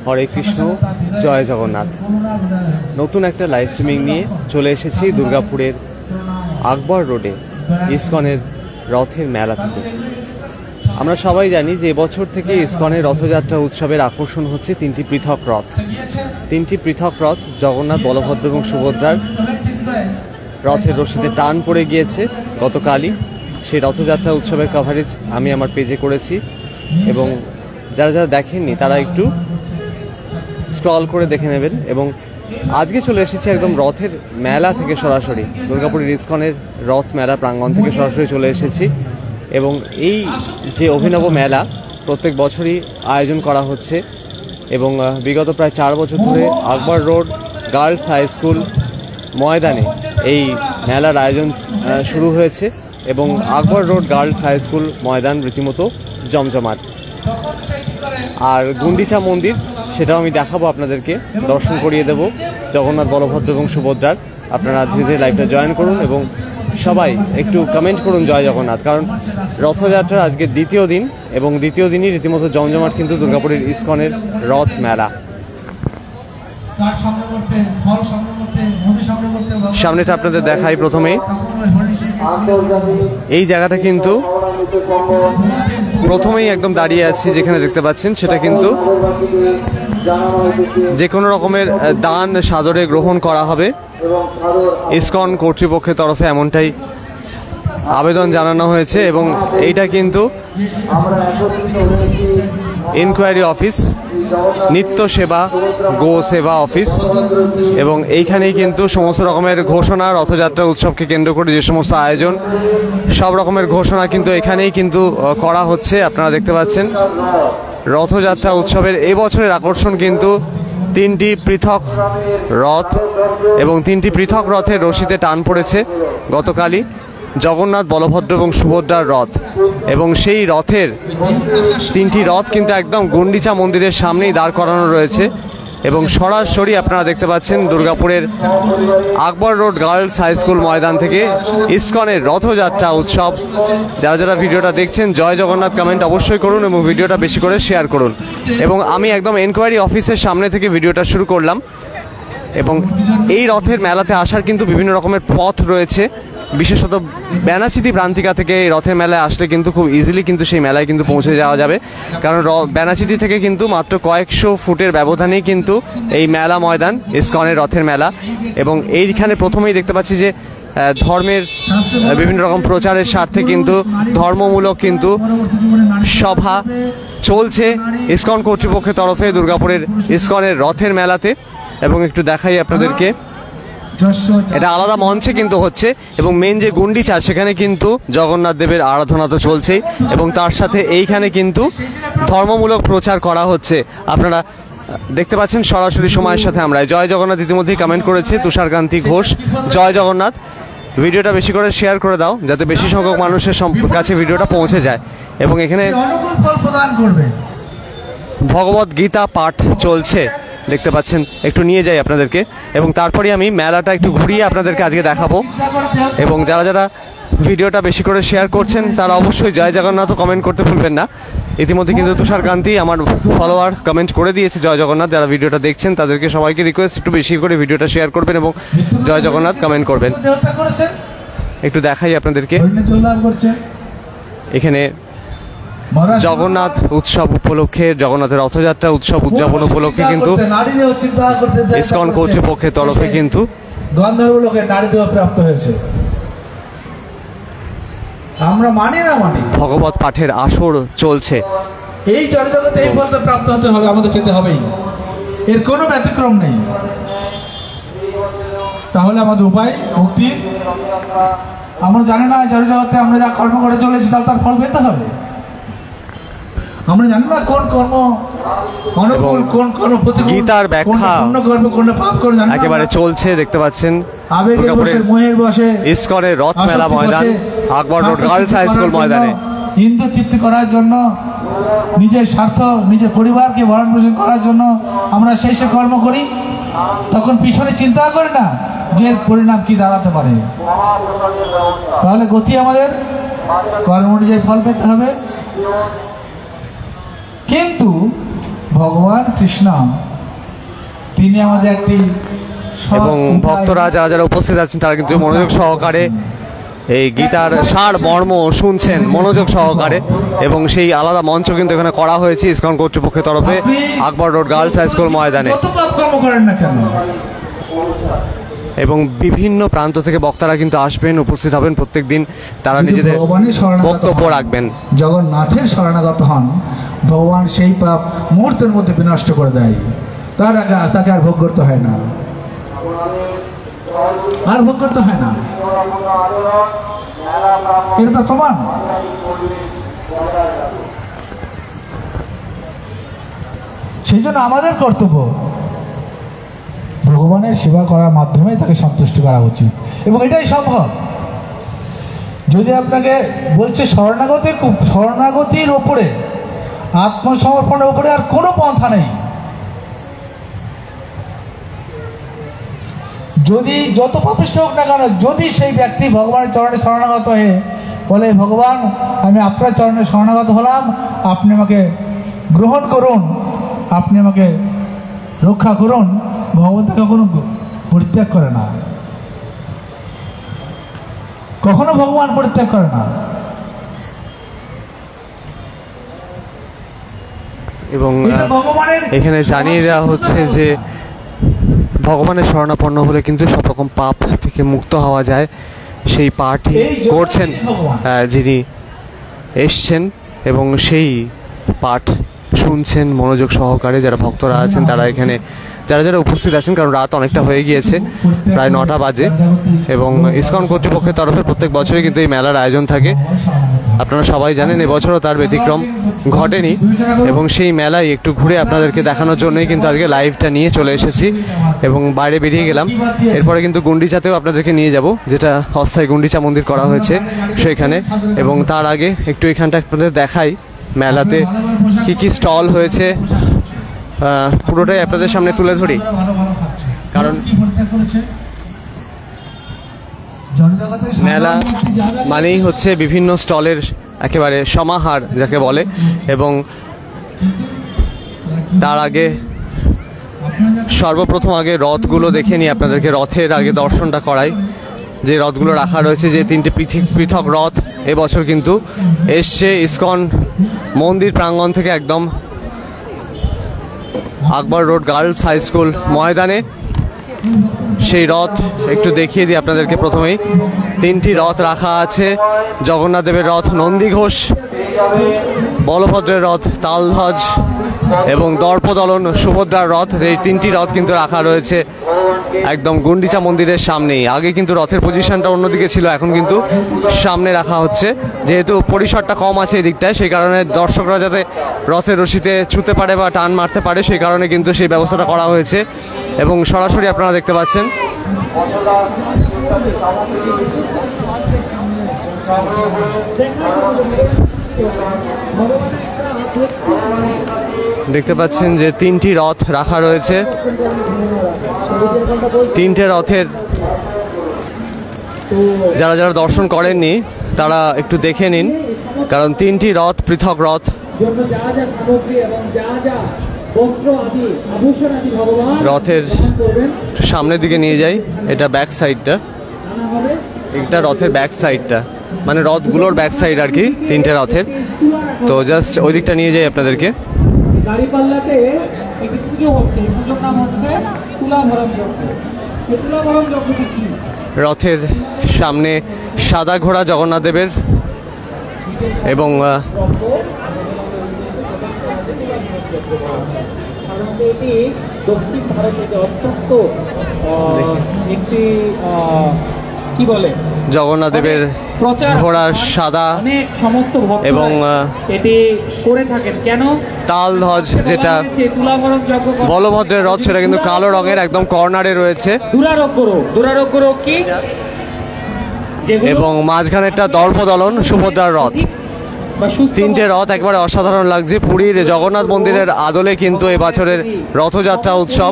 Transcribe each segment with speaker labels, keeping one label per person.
Speaker 1: হরে কৃষ্ণ, জয় জগন্নাথ। নতুন একটা live streaming নিয়ে চলে এসেছি দুর্গাপুরের আকবর রোডে ইসকনের রথের মেলা থেকে। আমরা সবাই জানি যে এবছর থেকে ইসকনের রথযাত্রা উৎসবের আকর্ষণ হচ্ছে তিনটি পৃথক রথ। তিনটি পৃথক রথ জগন্নাথ, বলভদ্র এবং সুভদ্রার রথের রশিতে টান পড়ে গিয়েছে গতকালই। সেই রথযাত্রা উৎসবের কভারেজ আমি আমার পেজে করেছি এবং যারা যারা দেখেননি তারা একটু স্ক্রল করে দেখে নেবেন। এবং আজকে চলে এসেছি একদম রথের মেলা থেকে সরাসরি, দুর্গাপুরের ইসকনের রথ মেলা প্রাঙ্গণ থেকে সরাসরি চলে এসেছি। এবং এই যে অভিনব মেলা প্রত্যেক বছরই আয়োজন করা হচ্ছে এবং বিগত প্রায় 4 বছর ধরে আকবর রোড গার্লস হাই স্কুল ময়দানে এই মেলার আয়োজন শুরু হয়েছে এবং আকবর রোড গার্লস হাই স্কুল ময়দান রীতিমতো জমজমাট। আর গুন্ডিচা মন্দির সেটাও আমি দেখাবো আপনাদেরকে, দর্শন করিয়ে দেব জগন্নাথ, বলভদ্র এবং সুভদ্রার। আপনারা ধীরে ধীরে লাইভটা জয়েন করুন এবং সবাই একটু কমেন্ট করুন জয় জগন্নাথ, কারণ রথযাত্রার আজকে দ্বিতীয় দিন এবং দ্বিতীয় দিনই রীতিমতো জমজমাট কিন্তু দুর্গাপুরের ইসকনের রথ মেলা। সামনেটা আপনাদের দেখাই প্রথমে। এই জায়গাটা কিন্তু প্রথমেই একদম দাঁড়িয়ে আছি যেখানে দেখতে পাচ্ছেন, সেটা কিন্তু যে কোনো রকমের দান সাদরে গ্রহণ করা হবে ইসকন কর্তৃপক্ষের তরফে, এমনটাই আবেদন জানানো হয়েছে। এবং এইটা কিন্তু ইনকোয়ারি অফিস, নিত্য সেবা গো সেবা অফিস এবং এইখানেই কিন্তু সমস্ত রকমের ঘোষণা, রথযাত্রা উৎসবকে কেন্দ্র করে যে সমস্ত আয়োজন, সব রকমের ঘোষণা কিন্তু এখানেই কিন্তু করা হচ্ছে। আপনারা দেখতে পাচ্ছেন রথযাত্রা উৎসবের এবছরের আকর্ষণ কিন্তু তিনটি পৃথক রথ এবং তিনটি পৃথক রথের রশিতে টান পড়েছে গতকালই জগন্নাথ, বলভদ্র এবং সুভদ্রার রথ। এবং সেই রথের তিনটি রথ কিন্তু একদম গুন্ডিচা মন্দিরের সামনেই দাঁড় করানো রয়েছে এবং সরাসরি আপনারা দেখতে পাচ্ছেন দুর্গাপুরের আকবর রোড গার্লস হাই স্কুল ময়দান থেকে ইসকনের রথযাত্রা উৎসব। যারা যারা ভিডিওটা দেখছেন জয় জগন্নাথ কমেন্ট অবশ্যই করুন এবং ভিডিওটা বেশি করে শেয়ার করুন। এবং আমি একদম এনকোয়ারি অফিসের সামনে থেকে ভিডিওটা শুরু করলাম। এবং এই রথের মেলাতে আসার কিন্তু বিভিন্ন রকমের পথ রয়েছে, বিশেষত ব্যানাচিতি প্রান্তিকা থেকে এই রথের মেলায় আসলে কিন্তু খুব ইজিলি কিন্তু সেই মেলায় কিন্তু পৌঁছে যাওয়া যাবে, কারণ ব্যানাচিতি থেকে কিন্তু মাত্র কয়েকশো ফুটের ব্যবধানেই কিন্তু এই মেলা ময়দান ইসকনের রথের মেলা। এবং এইখানে প্রথমেই দেখতে পাচ্ছি যে ধর্মের বিভিন্ন রকম প্রচারের স্বার্থে কিন্তু ধর্মমূলক কিন্তু সভা চলছে ইসকন কর্তৃপক্ষের তরফে দুর্গাপুরের ইসকনের রথের মেলাতে। এবং একটু দেখাই আপনাদেরকে, এটা আলাদা মঞ্চে কিন্তু হচ্ছে এবং মেন যে গুন্ডিচা সেখানে কিন্তু জগন্নাথ দেবের আরাধনা তো চলছেই এবং তার সাথে এইখানে কিন্তু ধর্মমূলক প্রচার করা হচ্ছে। আপনারা দেখতে পাচ্ছেন সরাসরি সময়ের সাথে আমরা। জয় জগন্নাথ ইতিমধ্যেই কমেন্ট করেছে তুষারকান্তি ঘোষ, জয় জগন্নাথ। ভিডিওটা বেশি করে শেয়ার করে দাও যাতে বেশি সংখ্যক মানুষের কাছে ভিডিওটা পৌঁছে যায়। এবং এখানে ভগবত গীতা পাঠ চলছে দেখতে পাচ্ছেন, একটু নিয়ে যাই আপনাদেরকে এবং তারপরে আমি মেলাটা একটু ঘুরিয়ে আপনাদেরকে আজকে দেখাবো। এবং যারা যারা ভিডিওটা বেশি করে শেয়ার করছেন তারা অবশ্যই জয় জগন্নাথও কমেন্ট করতে ভুলবেন না। ইতিমধ্যে কিন্তু তুষারকান্তি আমার ফলোয়ার কমেন্ট করে দিয়েছে জয় জগন্নাথ। যারা ভিডিওটা দেখছেন তাদেরকে সবাইকে রিকোয়েস্ট একটু বেশি করে ভিডিওটা শেয়ার করবেন এবং জয় জগন্নাথ কমেন্ট করবেন। একটু দেখাই আপনাদেরকে, এখানে জগন্নাথ উৎসব উপলক্ষে, জগন্নাথের রথযাত্রা উৎসব উদযাপন উপলক্ষে কিন্তু ইসকন কর্তৃপক্ষের তরফে কিন্তু
Speaker 2: আমরা মানি না মানি
Speaker 1: ভগবত পাঠের আসর চলছে।
Speaker 2: এই জগতে এই ফলটা প্রাপ্ত হতে হবে, আমাদের খেতে হবেই, এর কোনো ব্যতিক্রম নেই। তাহলে আমাদের উপায় মুক্তি। আমরা জানি না জগতে আমরা যা কর্ম করে চলেছি তার ফল পেতে হবে। আমরা জানি না কোন কর্ম অনুকূল, কোন কর্ম প্রতিকূল,
Speaker 1: গীতার ব্যাখ্যা
Speaker 2: কোন পাপ করে
Speaker 1: একেবারে চলছে দেখতে পাচ্ছেন।
Speaker 2: আবেগের বশে, মোহের বশে
Speaker 1: ইসকনের রথ মেলা ময়দান আকবর রোড গার্লস হাই স্কুল ময়দানে
Speaker 2: হিন্দু তৃপ্তি করার জন্য, নিজের স্বার্থ, নিজের পরিবারকে ভরণ পোষণ করার জন্য আমরা সেই সব কর্ম করি, তখন পিছনে চিন্তা করি না যে পরিণাম কি দাঁড়াতে পারে। তাহলে গতি আমাদের কর্ম অনুযায়ী ফল পেতে হবে। ভগবান কৃষ্ণ তিনি আমাদের একটি
Speaker 1: এবং ভক্তরা যারা যারা উপস্থিত আছেন তারা কিন্তু মনোযোগ সহকারে এই গীতার সার মর্ম শুনছেন মনোযোগ সহকারে, এবং সেই আলাদা মঞ্চ কিন্তু এখানে করা হয়েছে ইসকন কর্তৃপক্ষের তরফে আকবর রোড গার্লস হাই স্কুল ময়দানে।
Speaker 2: করেন না কেন?
Speaker 1: এবং বিভিন্ন প্রান্ত থেকে বক্তারা কিন্তু আসবেন, উপস্থিত হবেন প্রত্যেক দিন, তারা নিজেদের বক্তব্য রাখবেন।
Speaker 2: জগন্নাথের শরণাগত হন, ভগবান সেই পাপ মুহূর্তের মধ্যে বিনষ্ট করে দেয়, তাকে আর ভোগ করতে হয় না, আর ভোগ করতে হয় না। এটা তো প্রমাণ। সেই জন্য আমাদের কর্তব্য ভগবানের সেবা করার মাধ্যমে তাকে সন্তুষ্ট করা উচিত, এবং এটাই সম্ভব। যদি আপনাকে বলছে শরণাগতির ওপরে, আত্মসমর্পণের উপরে আর কোনো পন্থা নেই। যদি যত পাপিষ্ঠ হোক না কেন, যদি সেই ব্যক্তি ভগবানের চরণে শরণাগত হয়ে বলে, ভগবান আমি আপনার চরণে শরণাগত হলাম, আপনি আমাকে গ্রহণ করুন, আপনি আমাকে রক্ষা করুন, ভগবান তাকে কখনো পরিত্যাগ করে না, কখনো ভগবান পরিত্যাগ করে না।
Speaker 1: এবং এখানে জানিয়ে দেওয়া হচ্ছে যে ভগবানের শরণাপন্ন হলে কিন্তু সব রকম পাপ থেকে মুক্ত হওয়া যায়। সেই পাঠই করছেন যিনি এসছেন, এবং সেই পাঠ শুনছেন মনোযোগ সহকারে যারা ভক্তরা আছেন, তারা এখানে যারা যারা উপস্থিত আছেন, কারণ রাত অনেকটা হয়ে গিয়েছে, প্রায় 9টা বাজে। এবং ইসকন কর্তৃপক্ষের তরফে প্রত্যেক বছরই কিন্তু এই মেলার আয়োজন থাকে, আপনারা সবাই জানেন। এবছরও তার ব্যতিক্রম ঘটেনি, এবং সেই মেলায় একটু ঘুরে আপনাদেরকে দেখানোর জন্যই কিন্তু আজকে লাইভটা নিয়ে চলে এসেছি, এবং বাইরে বেরিয়ে গেলাম। এরপরে কিন্তু গুন্ডিচাতেও আপনাদেরকে নিয়ে যাব, যেটা অস্থায়ী গুন্ডিচা মন্দির করা হয়েছে সেখানে। এবং তার আগে একটু এখানটা আপনাদের দেখাই মেলাতে কি কি স্টল হয়েছে, পুরোটাই আপনাদের সামনে তুলে ধরি, কারণ মেলা মানেই হচ্ছে বিভিন্ন স্টলের একেবারে সমাহার যাকে বলে। এবং তার আগে সর্বপ্রথম আগে রথগুলো দেখে নিই, আপনাদেরকে রথের আগে দর্শনটা করাই। যে রথগুলো রাখা রয়েছে, যে 3টে পৃথক রথ এবছর কিন্তু এসছে ইসকন মন্দির প্রাঙ্গণ থেকে একদম আকবর রোড গার্লস হাই স্কুল ময়দানে। সেই রথ একটু দেখিয়ে দিই আপনাদেরকে। প্রথমেই 3টি রথ রাখা আছে, জগন্নাথ দেবের রথ নন্দীঘোষ, বলভদ্রের রথ তালধ্বজ, এবং দর্পদলন সুভদ্রার রথ। এই 3টি রথ কিন্তু রাখা রয়েছে একদম গুন্ডিচা মন্দিরের সামনেই। আগে কিন্তু রথের পজিশনটা অন্যদিকে ছিল, এখন কিন্তু সামনে রাখা হচ্ছে, যেহেতু পরিসরটা কম আছে এই দিকটায়, সেই কারণে দর্শকরা যাতে রথের রশিতে ছুঁতে পারে বা টান মারতে পারে, সেই কারণে কিন্তু সেই ব্যবস্থাটা করা হয়েছে। এবং সরাসরি আপনারা দেখতে পাচ্ছেন যে 3টি রথ রাখা রয়েছে। 3টে রথের যারা যারা দর্শন করেননি তারা একটু দেখে নিন, কারণ 3টি রথ পৃথক রথ। রথের সামনের দিকে নিয়ে যাই, এটা ব্যাক সাইডটা, এটা রথের ব্যাক সাইডটা, মানে রথগুলোর ব্যাক সাইড আর কি 3টে রথের। তো জাস্ট ওই দিকটা নিয়ে যাই আপনাদেরকে। রথের সামনে সাদা ঘোড়া জগন্নাথ দেবের, এবং
Speaker 3: দক্ষিণ ভারতে অত্যন্ত একটি কি বলে
Speaker 1: জগন্নাথ দেবের ঘোড়ার সাদা এবং
Speaker 3: এটি করে থাকেন। কেন?
Speaker 1: তালধ্বজ যেটা বলভদ্রের রথ, সেটা কিন্তু কালো রঙের, একদম কর্নারে রয়েছে।
Speaker 3: দুরারোগ্য কি,
Speaker 1: এবং মাঝখানেরটা দর্পদলন সুভদ্রার রথ। 3টে রথ একবারে অসাধারণ লাগছে। পুরীর জগন্নাথ মন্দিরের আদলে কিন্তু এবছরের রথযাত্রা উৎসব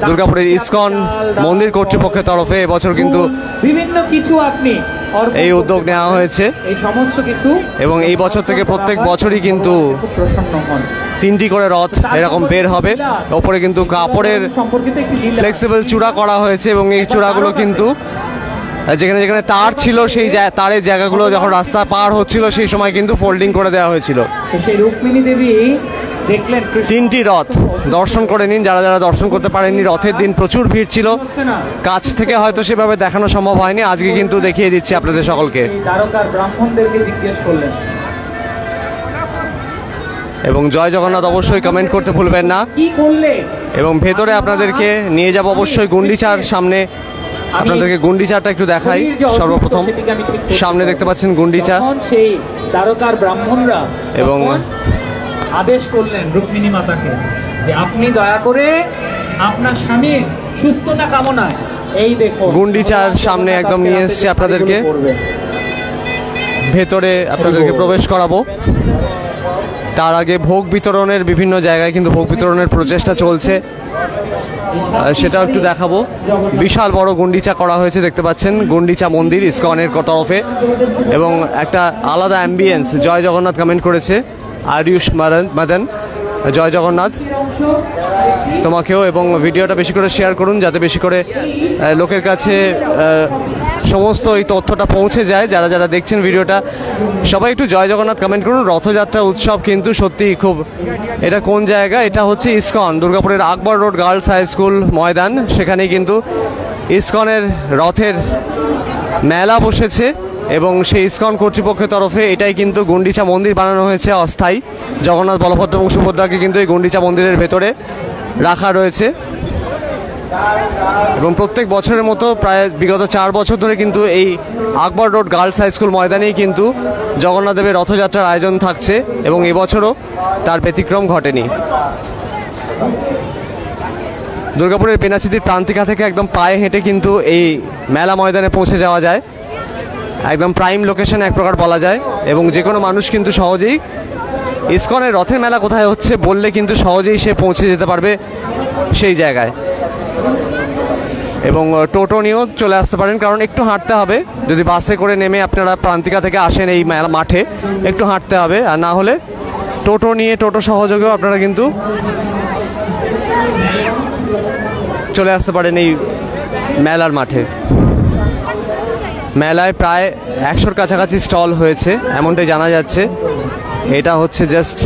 Speaker 1: দুর্গাপুরের ইসকন মন্দির কর্তৃপক্ষের তরফে এবছর কিন্তু
Speaker 3: বিভিন্ন কিছু আপনি
Speaker 1: এই উদ্যোগ নেওয়া হয়েছে,
Speaker 3: এই সমস্ত কিছু।
Speaker 1: এবং এই বছর থেকে প্রত্যেক বছরই কিন্তু তিনটি করে রথ এরকম বের হবে। ওপরে কিন্তু কাপড়ের
Speaker 3: সম্পর্কিত একটি লীলা।
Speaker 1: ফ্লেক্সিবল চূড়া করা হয়েছে এবং এই চূড়াগুলো কিন্তু যেখানে যেখানে তার ছিল সেই তারের জায়গাগুলো যখন রাস্তা পার হচ্ছিল সেই সময় কিন্তু ফোল্ডিং করে দেওয়া হয়েছিল।
Speaker 3: তো সেই রুক্মিণী দেবী দেখলেন
Speaker 1: তিনটি রথ দর্শন করে নিন, যারা যারা দর্শন করতে পারেননি। রথের দিন প্রচুর ভিড় ছিল, কাছ থেকে হয়তো সেভাবে দেখানো সম্ভব হয়নি, আজকে কিন্তু দেখিয়ে দিচ্ছি আপনাদের সকলকে।
Speaker 3: দ্বারকার ব্রাহ্মণদেরকে জিজ্ঞেস করলেন।
Speaker 1: এবং জয় জগন্নাথ অবশ্যই কমেন্ট করতে ভুলবেন না।
Speaker 3: কি করলে?
Speaker 1: এবং ভেতরে আপনাদেরকে নিয়ে যাব অবশ্যই গুন্ডিচার সামনে। আপনাদেরকে গুন্ডিচাটা একটু দেখাই। সর্বপ্রথম সামনে দেখতে পাচ্ছেন গুন্ডিচা,
Speaker 3: সেই দ্বারকার ব্রাহ্মণরা
Speaker 1: এবং
Speaker 3: আদেশ করলেন রুক্মিণী মাতাকে যে আপনি দয়া করে আপনার স্বামীর সুস্থতা কামনায় এই দেখো
Speaker 1: গুন্ডিচার সামনে একদম নিয়ে এসেছি আপনাদেরকে। ভেতরে আপনাদেরকে প্রবেশ করাবো। তার আগে ভোগ বিতরণের বিভিন্ন জায়গায় কিন্তু ভোগ বিতরণের প্রচেষ্টা চলছে, সেটাও একটু দেখাবো। বিশাল বড় গুন্ডিচা করা হয়েছে দেখতে পাচ্ছেন, গুন্ডিচা মন্দির ইসকনের তরফে, এবং একটা আলাদা অ্যাম্বিয়েন্স। জয় জগন্নাথ কমেন্ট করেছে আয়ুষ মাদন, জয় জগন্নাথ তোমাকেও। এবং ভিডিওটা বেশি করে শেয়ার করুন যাতে বেশি করে লোকের কাছে সমস্ত এই তথ্যটা পৌঁছে যায়। যারা যারা দেখছেন ভিডিওটা সবাই একটু জয় জগন্নাথ কমেন্ট করুন। রথযাত্রা উৎসব কিন্তু সত্যিই খুব, এটা কোন জায়গা? এটা হচ্ছে ইসকন, দুর্গাপুরের আকবর রোড গার্লস হাই স্কুল ময়দান। সেখানেই কিন্তু ইসকনের রথের মেলা বসেছে এবং সেই ইসকন কর্তৃপক্ষের তরফে এটাই কিন্তু গুন্ডিচা মন্দির বানানো হয়েছে অস্থায়ী। জগন্নাথ, বলভদ্র এবং সুভদ্রাকে কিন্তু এই গুন্ডিচা মন্দিরের ভেতরে রাখা রয়েছে। এবং প্রত্যেক বছরের মতো প্রায় বিগত 4 বছর ধরে কিন্তু এই আকবর রোড গার্লস হাই স্কুল ময়দানেই কিন্তু জগন্নাথ দেবের রথযাত্রার আয়োজন থাকছে এবং এবছরও তার ব্যতিক্রম ঘটেনি। দুর্গাপুরের পেনাচিতির প্রান্তিকা থেকে একদম পায়ে হেঁটে কিন্তু এই মেলা ময়দানে পৌঁছে যাওয়া যায়। একদম প্রাইম লোকেশন এক প্রকার বলা যায়, এবং যে কোনো মানুষ কিন্তু সহজেই ইসকনের রথের মেলা কোথায় হচ্ছে বললে কিন্তু সহজেই সে পৌঁছে যেতে পারবে সেই জায়গায়। এবং টোটো নিয়েও চলে আসতে পারেন, কারণ একটু হাঁটতে হবে। যদি বাসে করে নেমে আপনারা প্রান্তিকা থেকে আসেন এই মেলা মাঠে, একটু হাঁটতে হবে। আর না হলে টোটো নিয়ে, টোটো সহযোগেও আপনারা কিন্তু চলে আসতে পারেন এই মেলার মাঠে। মেলায় প্রায় 100-র কাছাকাছি স্টল হয়েছে এমনটাই জানা যাচ্ছে। এটা হচ্ছে জাস্ট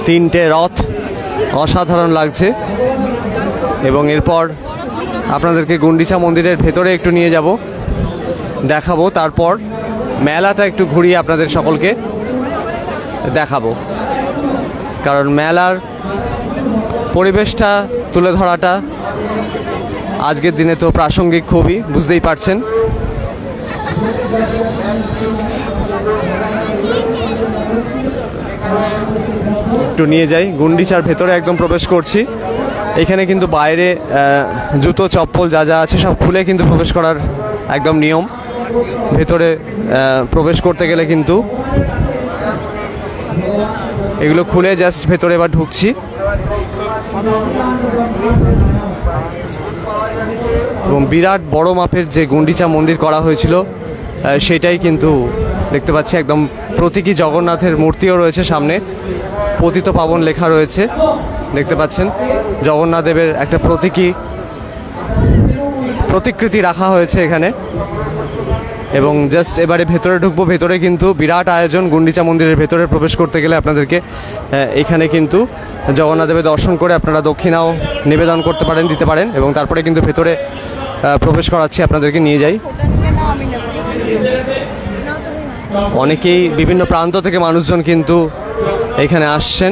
Speaker 1: 3টে রথ, অসাধারণ লাগছে। এবং এরপর আপনাদেরকে গুন্ডিচা মন্দিরের ভেতরে একটু নিয়ে যাব, দেখাবো। তারপর মেলাটা একটু ঘুরিয়ে আপনাদের সকলকে দেখাবো, কারণ মেলার পরিবেশটা তুলে ধরাটা আজকের দিনে তো প্রাসঙ্গিক খুবই, বুঝতেই পারছেন। একটু নিয়ে যাই, গুন্ডিচার ভেতরে একদম প্রবেশ করছি। এখানে কিন্তু বাইরে জুতো চপ্পল যা যা আছে সব খুলে কিন্তু প্রবেশ করার একদম নিয়ম। ভেতরে প্রবেশ করতে গেলে কিন্তু এগুলো খুলে জাস্ট ভেতরে এবার ঢুকছি। এবং বিরাট বড় মাপের যে গুন্ডিচা মন্দির করা হয়েছিল সেটাই কিন্তু দেখতে পাচ্ছি। একদম প্রতীকী জগন্নাথের মূর্তিও রয়েছে সামনে, পতিত পাবন লেখা রয়েছে দেখতে পাচ্ছেন। জগন্নাথ দেবের একটা প্রতিকৃতি রাখা হয়েছে এখানে। এবং জাস্ট এবারে ভেতরে ঢুকবো। ভেতরে কিন্তু বিরাট আয়োজন। গুন্ডিচা মন্দিরের ভেতরে প্রবেশ করতে গেলে আপনাদেরকে এখানে কিন্তু জগন্নাথ দেবের দর্শন করে আপনারা দক্ষিণাও নিবেদন করতে পারেন, দিতে পারেন। এবং তারপরে কিন্তু ভেতরে প্রবেশ করাচ্ছি, আপনাদেরকে নিয়ে যাই। অনেকেই বিভিন্ন প্রান্ত থেকে মানুষজন কিন্তু এখানে আসছেন।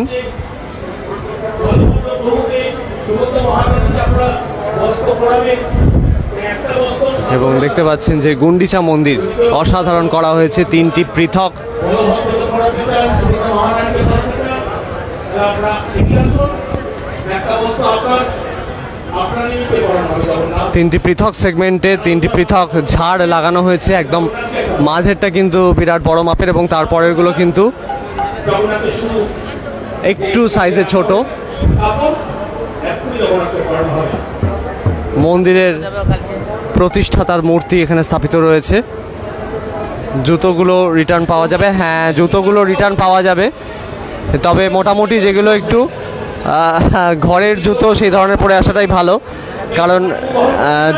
Speaker 1: এবং দেখতে পাচ্ছেন যে গুন্ডিচা মন্দির অসাধারণ করা হয়েছে। 3টি পৃথক সেগমেন্টে 3টি পৃথক ঝাড় লাগানো হয়েছে। একদম মাঝেরটা কিন্তু বিরাট বড় মাপের এবং তারপরেরগুলো কিন্তু একটু সাইজে ছোট। মন্দিরের প্রতিষ্ঠাতার মূর্তি এখানে স্থাপিত রয়েছে। জুতোগুলো রিটার্ন পাওয়া যাবে, হ্যাঁ জুতোগুলো রিটার্ন পাওয়া যাবে। তবে মোটামুটি যেগুলো একটু ঘরের জুতো সেই ধরনের পরে আসাটাই ভালো, কারণ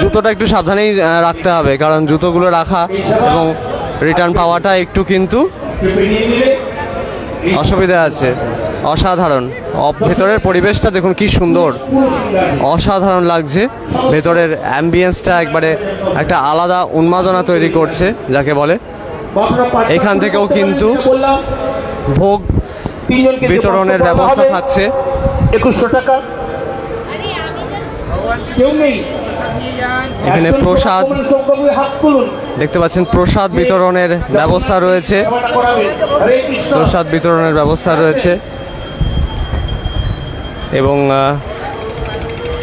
Speaker 1: জুতোটা একটু সাবধানেই রাখতে হবে, কারণ জুতোগুলো রাখা এবং রিটার্ন পাওয়াটা একটু কিন্তু অসুবিধা আছে। অসাধারণ ভেতরের পরিবেশটা দেখুন কি সুন্দর, অসাধারণ লাগছে। ভেতরের অ্যাম্বিয়েন্সটা একবারে একটা আলাদা উন্মাদনা তৈরি করছে যাকে বলে। এখান থেকেও কিন্তু ভোগ বিতরণের ব্যবস্থা থাকছে।
Speaker 4: 2100 টাকা কেউ নেই।
Speaker 1: এখানে প্রসাদ দেখতে পাচ্ছেন, প্রসাদ বিতরণের ব্যবস্থা রয়েছে, প্রসাদ বিতরণের ব্যবস্থা রয়েছে এবং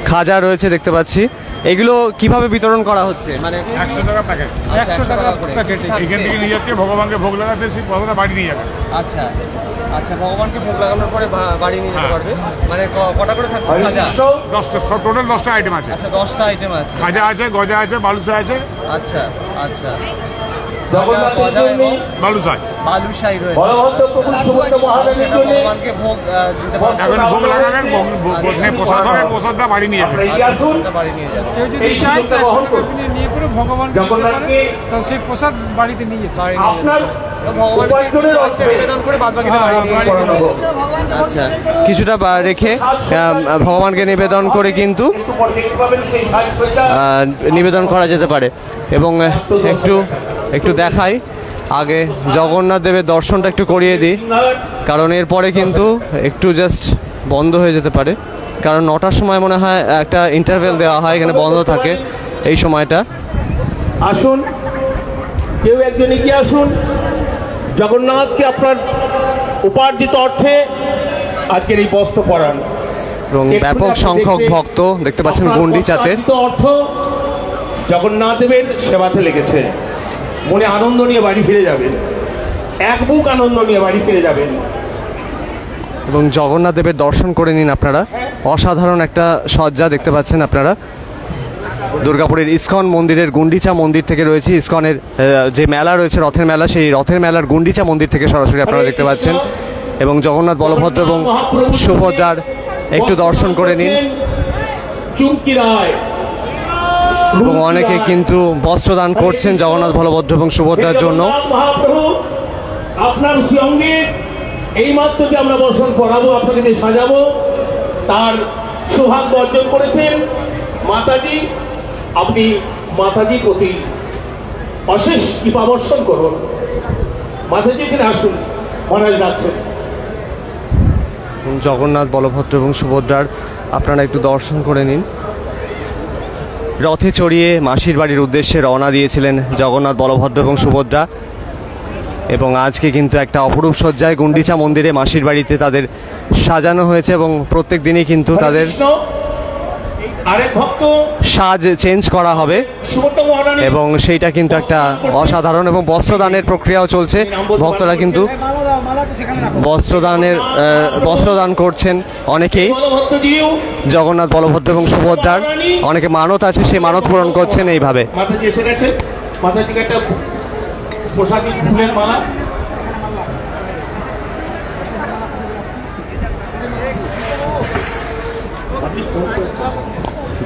Speaker 1: খাজা রয়েছে দেখতে পাচ্ছি। এগুলো কিভাবে বিতরণ করা হচ্ছে? মানে
Speaker 5: 100 টাকা প্যাকেট,
Speaker 3: 100 টাকা প্যাকেট।
Speaker 5: এখান থেকে নিয়ে যাচ্ছে, ভগবানকে ভোগ লাগাতে সেই পয়সাটা বাড়ি নিয়ে যাবে।
Speaker 1: আচ্ছা আচ্ছা, ভগবানকে ভোগ লাগানোর পরে বাড়ি নিয়ে যেতে পারবে। মানে কটা করে থাকছে খাজা?
Speaker 5: 10টা, সব টোটাল 10টা আইটেম আছে।
Speaker 1: আচ্ছা, 10টা আইটেম আছে।
Speaker 5: খাজা আছে, গজা আছে, বালুশা আছে।
Speaker 1: আচ্ছা আচ্ছা,
Speaker 5: বালুশাই
Speaker 1: বালুশাই রয়েছে। ভগবানকে ভোগ দিতে পারবে,
Speaker 5: এখন ভোগ লাগাবেন, প্রসাদ হবে, প্রসাদটা বাড়ি নিয়ে যাবে।
Speaker 1: বাড়ি নিয়ে যাবে।
Speaker 3: কেউ যদি চায় তো 100 টাকা নিয়ে করে ভগবানকে দিতে পারে, তো সেই প্রসাদ বাড়িতে নিয়ে যেতে পারে।
Speaker 1: নিবেদন করে বাদ বাকিটা বাড়ি নিয়ে যাবে। আচ্ছা, কিছুটা রেখে ভগবানকে নিবেদন করে কিন্তু নিবেদন করা যেতে পারে। এবং একটু দেখাই, আগে জগন্নাথ দেবের দর্শনটা একটু করিয়ে দিই, কারণ এরপরে কিন্তু একটু জাস্ট বন্ধ হয়ে যেতে পারে, কারণ 9টার সময় মনে হয় একটা ইন্টারভেল দেওয়া হয়, এখানে বন্ধ থাকে এই সময়টা।
Speaker 4: আসুন, কেউ একজন এগিয়ে আসুন, জগন্নাথকে আপনার উপার্জিত অর্থে আজকের এই বস্ত্র পরান।
Speaker 1: এবং ব্যাপক সংখ্যক ভক্ত দেখতে পাচ্ছেন গুন্ডিচাতে।
Speaker 4: অর্থ জগন্নাথ দেবের সেবাতে লেগেছে। মনে আনন্দ নিয়ে বাড়ি ফিরে যাবেন, এক বুক আনন্দ নিয়ে বাড়ি ফিরে যাবেন।
Speaker 1: এবং জগন্নাথ দেবের দর্শন করে নিন আপনারা। অসাধারণ একটা সজ্জা দেখতে পাচ্ছেন আপনারা। দুর্গাপুরের ইসকন মন্দিরের গুন্ডিচা মন্দির থেকে রয়েছে, ইসকনের যে মেলা রয়েছে রথের মেলা, সেই রথের মেলার গুন্ডিচা মন্দির থেকে সরাসরি আপনারা দেখতে পাচ্ছেন। এবং জগন্নাথ, বলভদ্র এবং সুভদ্রার একটু দর্শন করে নিন।
Speaker 4: চুমকি রায়
Speaker 1: এবং অনেকে কিন্তু বস্ত্রদান করছেন জগন্নাথ, বলভদ্র এবং সুভদ্রার জন্য।
Speaker 4: আপনার সঙ্গে এই মাত্র যে আমরা বর্ষণ করাবো, আপনাকে যে সাজাবো, তার সৌভাগ্য অর্জন করেছেন মাতাজি। আপনি মাতাজির প্রতি অশেষ কৃপা বর্ষণ করুন। মাতাজি এখানে আসুন, মহারাজ ডাকছেন।
Speaker 1: জগন্নাথ, বলভদ্র এবং সুভদ্রার আপনারা একটু দর্শন করে নিন। রথে চড়িয়ে মাসির বাড়ির উদ্দেশ্যে রওনা দিয়েছিলেন জগন্নাথ, বলভদ্র এবং সুভদ্রা। এবং আজকে কিন্তু একটা অপরূপ সজ্জায় গুন্ডিচা মন্দিরে মাসির বাড়িতে তাদের সাজানো হয়েছে এবং প্রত্যেক দিনই কিন্তু তাদের সাজ চেঞ্জ করা হবে এবং সেইটা কিন্তু একটা অসাধারণ। এবং বস্ত্রদানের প্রক্রিয়াও চলছে, ভক্তরা কিন্তু বস্ত্রদান করছেন অনেকেই। জগন্নাথ, বলভদ্র এবং সুভদ্রার অনেকে মানত আছে, সেই মানত পূরণ করছেন এইভাবে।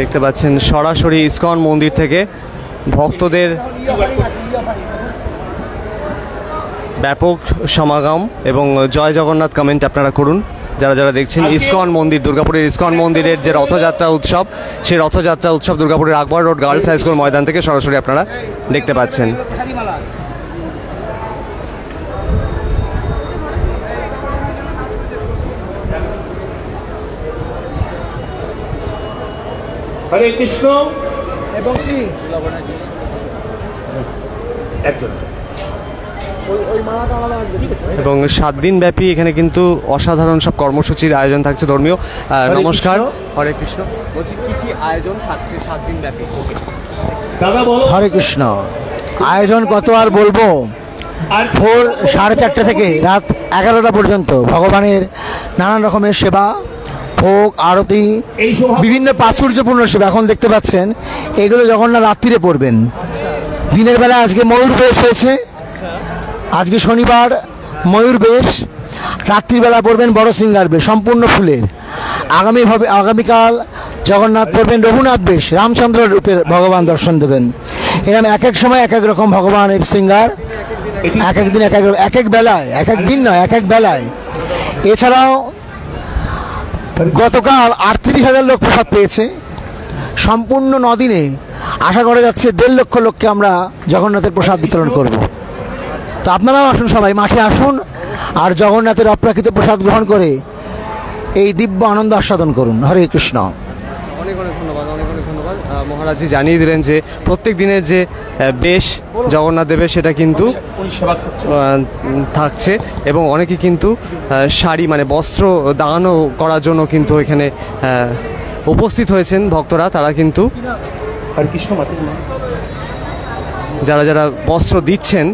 Speaker 1: দেখতে পাচ্ছেন সরাসরি ইসকন মন্দির থেকে ভক্তদের ব্যাপক সমাগম এবং জয় জগন্নাথ কমেন্ট আপনারা করুন যারা যারা দেখছেন। ইসকন মন্দির, দুর্গাপুরের ইসকন মন্দিরের যে রথযাত্রা উৎসব, সেই রথযাত্রা উৎসব দুর্গাপুরের আকবর রোড গার্লস হাই স্কুল ময়দান থেকে সরাসরি আপনারা দেখতে পাচ্ছেন।
Speaker 4: হরে কৃষ্ণ এবং
Speaker 1: এবং 7 দিন ব্যাপী এখানে কিন্তু অসাধারণ সব কর্মসূচির আয়োজন থাকছে ধর্মীয়। নমস্কার, হরে কৃষ্ণ। বলছি কি কি আয়োজন থাকছে 7 দিন ব্যাপী?
Speaker 6: হরে কৃষ্ণ। আয়োজন কত আর বলবো, ভোর 4:30 থেকে রাত 11টা পর্যন্ত ভগবানের নানান রকমের সেবা, ভোগ, আরতি, বিভিন্ন প্রাচুর্যপূর্ণ সেবা এখন দেখতে পাচ্ছেন। এগুলো জগন্নাথ রাত্রিরে পড়বেন। দিনের বেলা আজকে ময়ূর বেশ হয়েছে, আজকে শনিবার ময়ূর বেশ, রাত্রিবেলা পড়বেন বড় সিঙ্গার বেশ সম্পূর্ণ ফুলের। আগামীকাল জগন্নাথ পড়বেন রঘুনাথ বেশ, রামচন্দ্র রূপের ভগবান দর্শন দেবেন। এরকম এক এক সময় এক এক রকম ভগবানের সিঙ্গার, এক এক দিন এক এক বেলায়, এক এক দিন নয় এক এক বেলায়। এছাড়াও গতকাল 38,000 লোক প্রসাদ পেয়েছে। সম্পূর্ণ 9 দিনে আশা করা যাচ্ছে 1.5 লক্ষ লোককে আমরা জগন্নাথের প্রসাদ বিতরণ করব। তো আপনারাও আসুন, সবাই মাঠে আসুন আর জগন্নাথের অপ্রাকৃত প্রসাদ গ্রহণ করে এই দিব্য আনন্দ আস্বাদন করুন। হরে কৃষ্ণ।
Speaker 1: অনেক অনেক ধন্যবাদ, অনেক অনেক ধন্যবাদ। মহারাজজি জানিয়ে দিলেন যে প্রত্যেক দিনের যে বেশ জগন্নাথ দেবের সেটা কিন্তু থাকছে এবং অনেকে কিন্তু শাড়ি মানে বস্ত্র দান করার জন্য কিন্তু এখানে উপস্থিত হয়েছেন ভক্তরা। তারা কিন্তু যারা যারা বস্ত্র দিচ্ছেন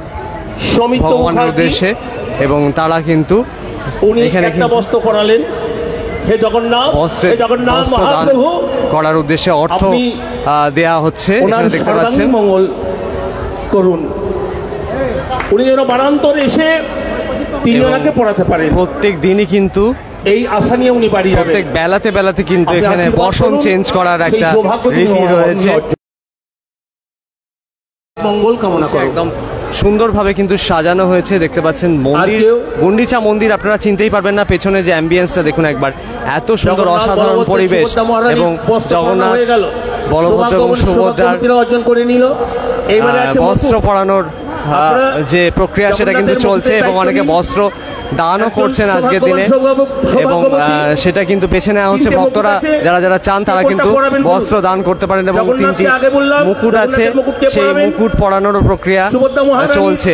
Speaker 1: ভগবানের উদ্দেশ্যে এবং তারা কিন্তু এখানে
Speaker 4: বস্ত্র পরালেন। হে জগন্নাথ, হে জগন্নাথ মহাপ্রভু
Speaker 1: করার উদ্দেশ্যে অর্থ দেয়া হচ্ছে। এখানে দেখতে পাচ্ছেন
Speaker 4: মঙ্গল করুন, উনি যেন বারান্তরে এসে 3 জনকে পড়াতে পারেন।
Speaker 1: প্রত্যেক দিনই কিন্তু
Speaker 4: এই আশা নিয়ে উনি বাড়ি যাবেন।
Speaker 1: প্রত্যেক বেলাতে বেলাতে কিন্তু এখানে বসন চেঞ্জ করার একটা রীতি রয়েছে।
Speaker 4: মঙ্গল কামনা করে
Speaker 1: একদম সুন্দরভাবে কিন্তু সাজানো হয়েছে। দেখতে পাচ্ছেন মন্দির, গুন্ডিচা মন্দির আপনারা চিনতেই পারবেন না। পেছনে যে অ্যাম্বিয়েন্সটা দেখুন একবার, এত সুন্দর অসাধারণ পরিবেশ এবং জগন্নাথ, বলভদ্র এবং সুভদ্রার
Speaker 4: অর্জন করে নিল।
Speaker 1: বস্ত্র পরানোর যে প্রক্রিয়া সেটা কিন্তু চলছে এবং অনেকে বস্ত্র দানও করছেন আজকের দিনে এবং সেটা কিন্তু বেছে নেওয়া হচ্ছে। ভক্তরা যারা যারা চান তারা কিন্তু বস্ত্র দান করতে পারেন এবং 3টি মুকুট আছে, সেই মুকুট পরানোর প্রক্রিয়া চলছে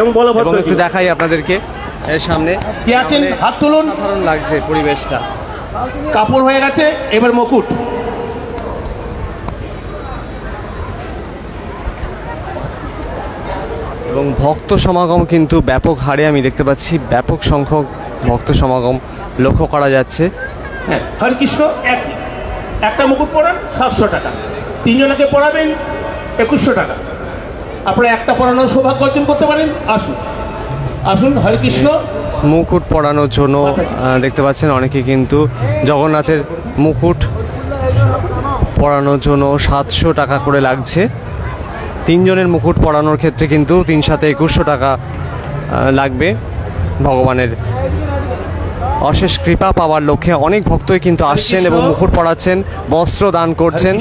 Speaker 1: এবং একটু দেখাই আপনাদেরকে সামনে।
Speaker 4: হাত তুলুন,
Speaker 1: সাধারণ লাগছে পরিবেশটা।
Speaker 4: কাপড় হয়ে গেছে, এবার মুকুট।
Speaker 1: এবং ভক্ত সমাগম কিন্তু ব্যাপক হারে আমি দেখতে পাচ্ছি, ব্যাপক সংখ্যক ভক্ত সমাগম লক্ষ্য করা যাচ্ছে।
Speaker 4: হ্যাঁ, হরে কৃষ্ণ। একটা মুকুট পরান 700 টাকা, 3 জনকে পড়াবেন 2100 টাকা। আপনারা একটা পড়ানোর সৌভাগ্য অর্জন করতে পারেন। আসুন আসুন, হরে কৃষ্ণ।
Speaker 1: মুকুট পরানোর জন্য দেখতে পাচ্ছেন অনেকে কিন্তু জগন্নাথের মুকুট পরানোর জন্য 700 টাকা করে লাগছে। 3 জনের মুকুট পরানোর ক্ষেত্রে কিন্তু 3 × 7 = 2100 টাকা লাগবে। ভগবানের অশেষ কৃপা পাওয়ার লক্ষ্যে অনেক ভক্তই কিন্তু আসছেন এবং মুকুট পরাচ্ছেন, বস্ত্র দান করছেন,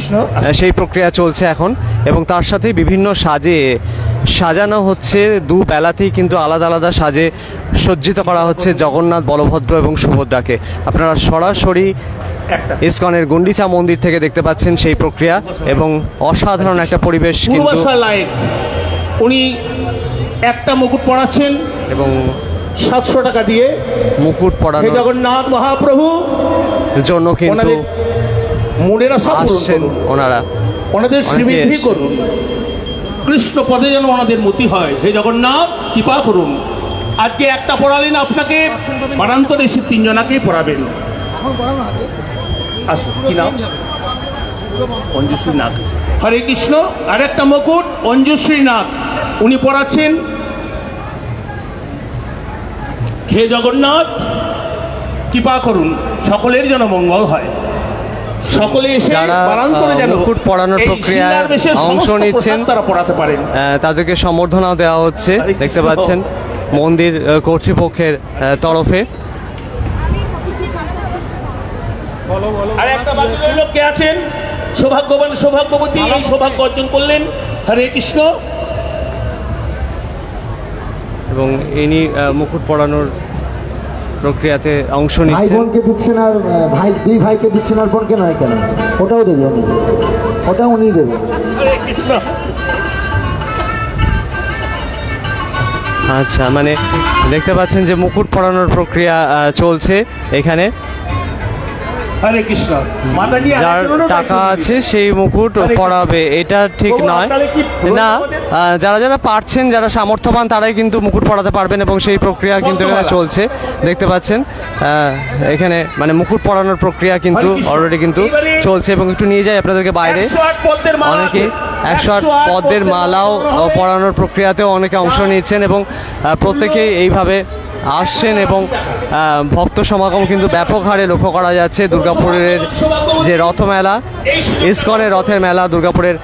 Speaker 1: সেই প্রক্রিয়া চলছে এখন। এবং তার সাথে বিভিন্ন সাজানো হচ্ছে, 2 বেলাতেই কিন্তু আলাদা আলাদা সাজে সজ্জিত করা হচ্ছে জগন্নাথ, বলভদ্র এবং সুভদ্রাকে। আপনারা সরাসরি ইসকনের গুন্ডিচা মন্দির থেকে দেখতে পাচ্ছেন সেই প্রক্রিয়া এবং অসাধারণ একটা পরিবেশ কিন্তু।
Speaker 4: উনি একটা মুকুট পরাচ্ছেন এবং 700 টাকা দিয়ে মুকুট পরানো জগন্নাথ মহাপ্রভু জন্য কিন্তু মনেরা সব আসছেন। ওনাদের শ্রীবৃদ্ধি করুন, কৃষ্ণ পদে যেন ওনাদের মতি হয়। হে জগন্নাথ কৃপা করুন। আজকে একটা পড়ালেন, আপনাকে বারান্তরে এসে 3 জনাকেই পড়াবেন। আসুন, কি নাম? অঞ্জুশ্রী নাথ। হরে কৃষ্ণ। আর একটা মুকুট অঞ্জুশ্রী নাথ, উনি পড়াচ্ছেন। হে জগন্নাথ কৃপা করুন, সকলের যেন মঙ্গল হয়। সকলে এসে বারান্তরে যেন
Speaker 1: মুকুট পরানোর প্রক্রিয়ায় অংশ নিচ্ছেন,
Speaker 4: তারা পড়াতে পারেন।
Speaker 1: তাদেরকে সম্বর্ধনাও দেওয়া হচ্ছে দেখতে পাচ্ছেন মন্দির কর্তৃপক্ষের তরফে।
Speaker 4: আর একটা বাকি রইল, কে আছেন সৌভাগ্যবান সৌভাগ্যবতী, এই সৌভাগ্য অর্জন করলেন। হরে কৃষ্ণ।
Speaker 1: এবং ইনি মুকুট পরানোর প্রক্রিয়াতে অংশ
Speaker 6: ভাই
Speaker 1: নিচ্ছেন।
Speaker 6: বোনকে দিচ্ছেন আর ভাই, 2 ভাইকে দিচ্ছেন আর বোনকে নয় কেন? ওটাও দেবে উনি, ওটাও উনি দেবে।
Speaker 4: হরে কৃষ্ণ।
Speaker 1: আচ্ছা, মানে দেখতে পাচ্ছেন যে মুকুট পরানোর প্রক্রিয়া চলছে এখানে।
Speaker 4: হরে কৃষ্ণ। মাতাজি
Speaker 1: যার টাকা আছে সেই মুকুট পরাবে, এটা ঠিক নয় না। যারা যারা পারছেন, যারা সামর্থ্যবান, তারাই কিন্তু মুকুট পরাতে পারবেন এবং সেই প্রক্রিয়া কিন্তু এখানে চলছে দেখতে পাচ্ছেন। এখানে মানে মুকুট পরানোর প্রক্রিয়া কিন্তু অলরেডি কিন্তু চলছে এবং একটু নিয়ে যাই আপনাদেরকে বাইরে। অনেকে 108 পদ্মের মালাও পরানোর প্রক্রিয়াতেও অনেকে অংশ নিচ্ছেন এবং প্রত্যেকেই এইভাবে আসছেন এবং ভক্ত সমাগম কিন্তু ব্যাপক হারে লক্ষ্য করা যাচ্ছে। দুর্গাপুরের যে রথমেলা, ইসকনের রথের মেলা দুর্গাপুরের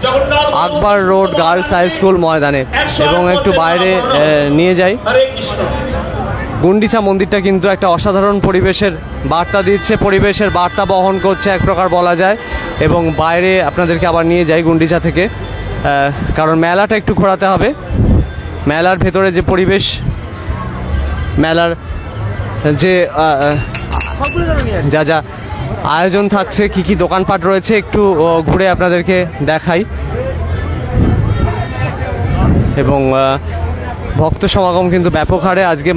Speaker 1: আকবর রোড গার্লস হাই স্কুল ময়দানে। এবং একটু বাইরে নিয়ে যাই, গুন্ডিচা মন্দিরটা কিন্তু একটা অসাধারণ পরিবেশের বার্তা দিচ্ছে, পরিবেশের বার্তা বহন করছে এক প্রকার বলা যায়। এবং বাইরে আপনাদেরকে আবার নিয়ে যাই গুন্ডিচা থেকে, কারণ মেলাটা একটু ঘোরাতে হবে। মেলার ভেতরে যে পরিবেশ, মেলার যে যা যা আয়োজন থাকছে, কি কি দোকানপাট রয়েছে, একটু ঘুরে আপনাদেরকে দেখাই। এবং ভক্ত সমাগম কিন্তু ব্যাপক হারে আজকে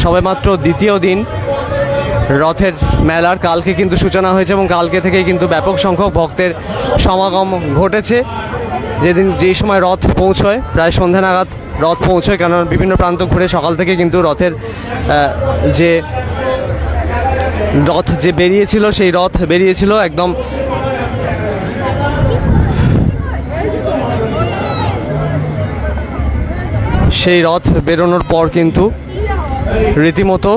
Speaker 1: সবেমাত্র দ্বিতীয় দিন রথের মেলার। কালকে কিন্তু সূচনা হয়েছে এবং কালকে থেকেই কিন্তু ব্যাপক সংখ্যক ভক্তের সমাগম ঘটেছে। যেই সময় রথ পৌঁছয়, প্রায় সন্ধ্যা নাগাদ রথ পৌঁছয়, কারণ বিভিন্ন প্রান্ত ঘুরে সকাল থেকে কিন্তু রথের যে রথ যে বেরিয়েছিল, সেই রথ বেরিয়েছিল একদম সেই রথ বেরোনোর পর কিন্তু রীতিমতো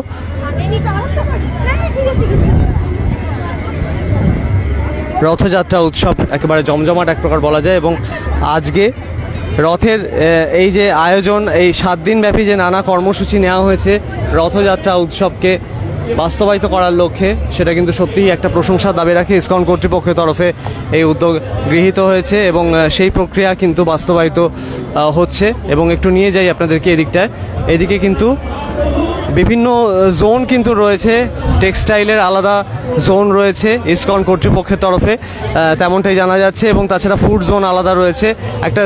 Speaker 1: রথযাত্রা উৎসব একেবারে জমজমাট এক প্রকার বলা যায়। এবং আজকে রথের এই যে আয়োজন, এই 7 দিন ব্যাপী যে নানা কর্মসূচি নেওয়া হয়েছে রথযাত্রা উৎসবকে বাস্তবায়িত করার লক্ষ্যে, সেটা কিন্তু সত্যিই একটা প্রশংসার দাবি রাখে। ইসকন কর্তৃপক্ষের তরফে এই উদ্যোগ গৃহীত হয়েছে এবং সেই প্রক্রিয়া কিন্তু বাস্তবায়িত হচ্ছে। এবং একটু নিয়ে যাই আপনাদেরকে এদিকটায়, এদিকে কিন্তু বিভিন্ন জোন কিন্তু রয়েছে, টেক্সটাইলের আলাদা জোন রয়েছে ইসকন কর্তৃপক্ষের তরফে, তেমনটাই জানা যাচ্ছে। এবং তাছাড়া ফুড জোন আলাদা রয়েছে, একটা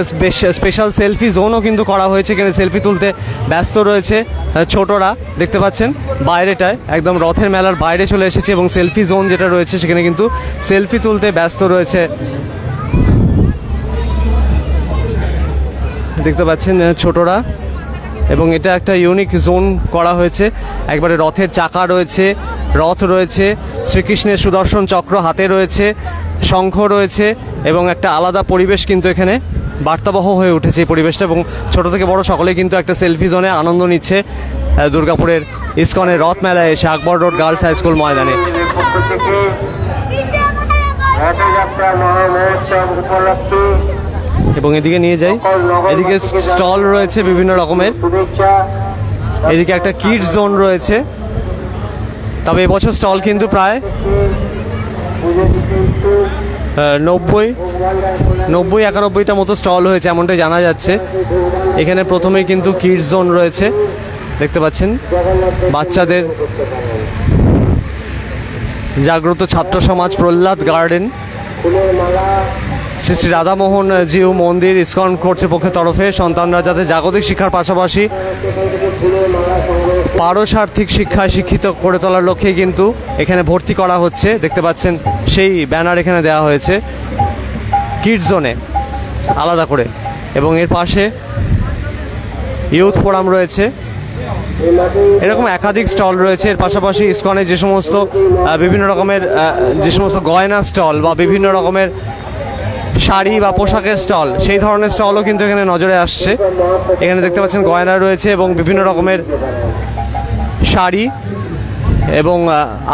Speaker 1: স্পেশাল সেলফি জোনও কিন্তু করা হয়েছে। এখানে সেলফি তুলতে ব্যস্ত রয়েছে ছোটরা, দেখতে পাচ্ছেন বাইরেটায় একদম রথের মেলার বাইরে চলে এসেছে এবং সেলফি জোন যেটা রয়েছে সেখানে কিন্তু সেলফি তুলতে ব্যস্ত রয়েছে, দেখতে পাচ্ছেন ছোটরা। এবং এটা একটা ইউনিক জোন করা হয়েছে, একবারে রথের চাকা রয়েছে, রথ রয়েছে, শ্রীকৃষ্ণের সুদর্শন চক্র হাতে রয়েছে, শঙ্খ রয়েছে এবং একটা আলাদা পরিবেশ কিন্তু এখানে বার্তাবহ হয়ে উঠেছে এই পরিবেশটা। এবং ছোট থেকে বড় সকলেই কিন্তু একটা সেলফি জোনে আনন্দ নিচ্ছে দুর্গাপুরের ইসকনের রথ মেলায় এসে আকবর রোড গার্লস হাই স্কুল ময়দানে। এবং এদিকে নিয়ে যাই, এদিকে স্টল রয়েছে বিভিন্ন রকমের, এদিকে একটা কিডস জোন রয়েছে। তবে এবছর স্টল কিন্তু প্রায় 90-91টা মতো স্টল হয়েছে এমনটাই জানা যাচ্ছে। এখানে প্রথমেই কিন্তু কিডস জোন রয়েছে, দেখতে পাচ্ছেন বাচ্চাদের জাগ্রত ছাত্র সমাজ প্রহ্লাদ গার্ডেন, শ্রী শ্রী রাধামোহন জিউ মন্দির ইসকন কর্তৃপক্ষের তরফে সন্তানরা যাতে জাগতিক শিক্ষার পাশাপাশি পারসার্থিক শিক্ষায় শিক্ষিত করে তোলার লক্ষ্যে কিন্তু এখানে ভর্তি করা হচ্ছে, দেখতে পাচ্ছেন সেই ব্যানার এখানে দেওয়া হয়েছে কিডস জোনে আলাদা করে। এবং এর পাশে ইউথ ফোরাম রয়েছে, এরকম একাধিক স্টল রয়েছে। এর পাশাপাশি ইসকনের যে সমস্ত বিভিন্ন রকমের যে সমস্ত গয়না স্টল বা বিভিন্ন রকমের শাড়ি বা পোশাকের স্টল, সেই ধরনের স্টলও কিন্তু এখানে নজরে আসছে। এখানে দেখতে পাচ্ছেন গয়না রয়েছে এবং বিভিন্ন রকমের শাড়ি এবং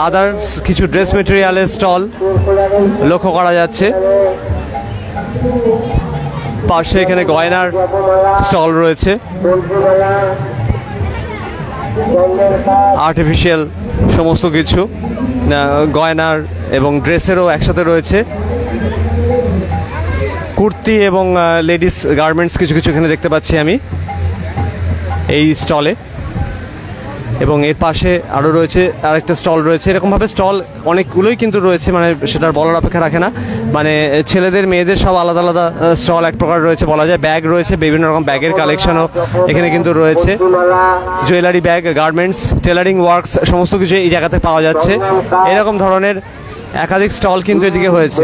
Speaker 1: আদার্স কিছু ড্রেস মেটেরিয়ালের স্টল লক্ষ্য করা যাচ্ছে। পাশে এখানে গয়নার স্টল রয়েছে, আর্টিফিশিয়াল সমস্ত কিছু গয়নার এবং ড্রেসেরও একসাথে রয়েছে, কুর্তি এবং লেডিস গার্মেন্টস কিছু কিছু এখানে দেখতে পাচ্ছি আমি এই স্টলে। এবং এর পাশে আরও রয়েছে আরেকটা স্টল রয়েছে, এরকমভাবে স্টল অনেকগুলোই কিন্তু রয়েছে, মানে সেটার বলার অপেক্ষা রাখে না। মানে ছেলেদের মেয়েদের সব আলাদা আলাদা স্টল এক প্রকার রয়েছে বলা যায়। ব্যাগ রয়েছে, বিভিন্ন রকম ব্যাগের কালেকশনও এখানে কিন্তু রয়েছে, jewellery bag, garments, tailoring works সমস্ত কিছু এই জায়গাতে পাওয়া যাচ্ছে। এরকম ধরনের একাধিক স্টল কিন্তু এদিকে হয়েছে।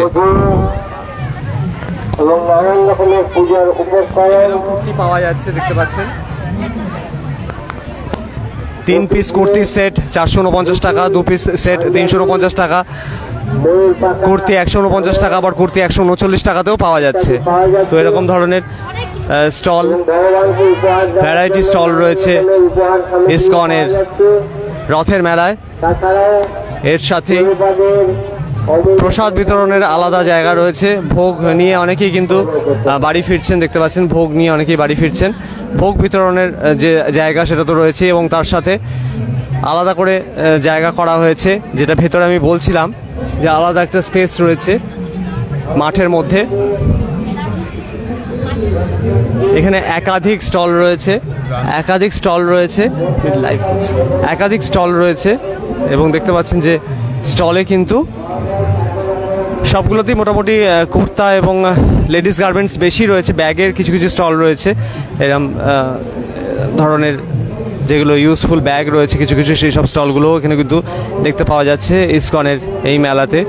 Speaker 1: পাওয়া যাচ্ছে, দেখতে পাচ্ছেন 3 পিস কুর্তির সেট 449 টাকা, 2 পিস সেট 349 টাকা, কুর্তি 149 টাকা, আবার কুর্তি 139 টাকাতেও পাওয়া যাচ্ছে। তো এরকম ধরনের স্টল, ভ্যারাইটি স্টল রয়েছে ইসকনের রথের মেলায়। এর সাথে প্রসাদ বিতরণের আলাদা জায়গা রয়েছে। ভোগ নিয়ে অনেকেই কিন্তু বাড়ি ফিরছেন, দেখতে পাচ্ছেন ভোগ নিয়ে অনেকেই বাড়ি ফিরছেন। ভোগ বিতরণের যে জায়গা সেটা তো রয়েছে, এবং তার সাথে আলাদা করে জায়গা করা হয়েছে, যেটা ভেতরে আমি বলছিলাম যে আলাদা একটা স্পেস রয়েছে মাঠের মধ্যে। এখানে একাধিক স্টল রয়েছে, এবং দেখতে পাচ্ছেন যে স্টলে কিন্তু সবগুলোতেই মোটামুটি কুর্তা এবং লেডিস গার্মেন্টস বেশি রয়েছে। ব্যাগের কিছু কিছু স্টল রয়েছে এরকম ধরনের, যেগুলো ইউজফুল ব্যাগ রয়েছে কিছু কিছু, সেই সব স্টলগুলো এখানে কিন্তু দেখতে পাওয়া যাচ্ছে ইসকনের এই মেলাতে।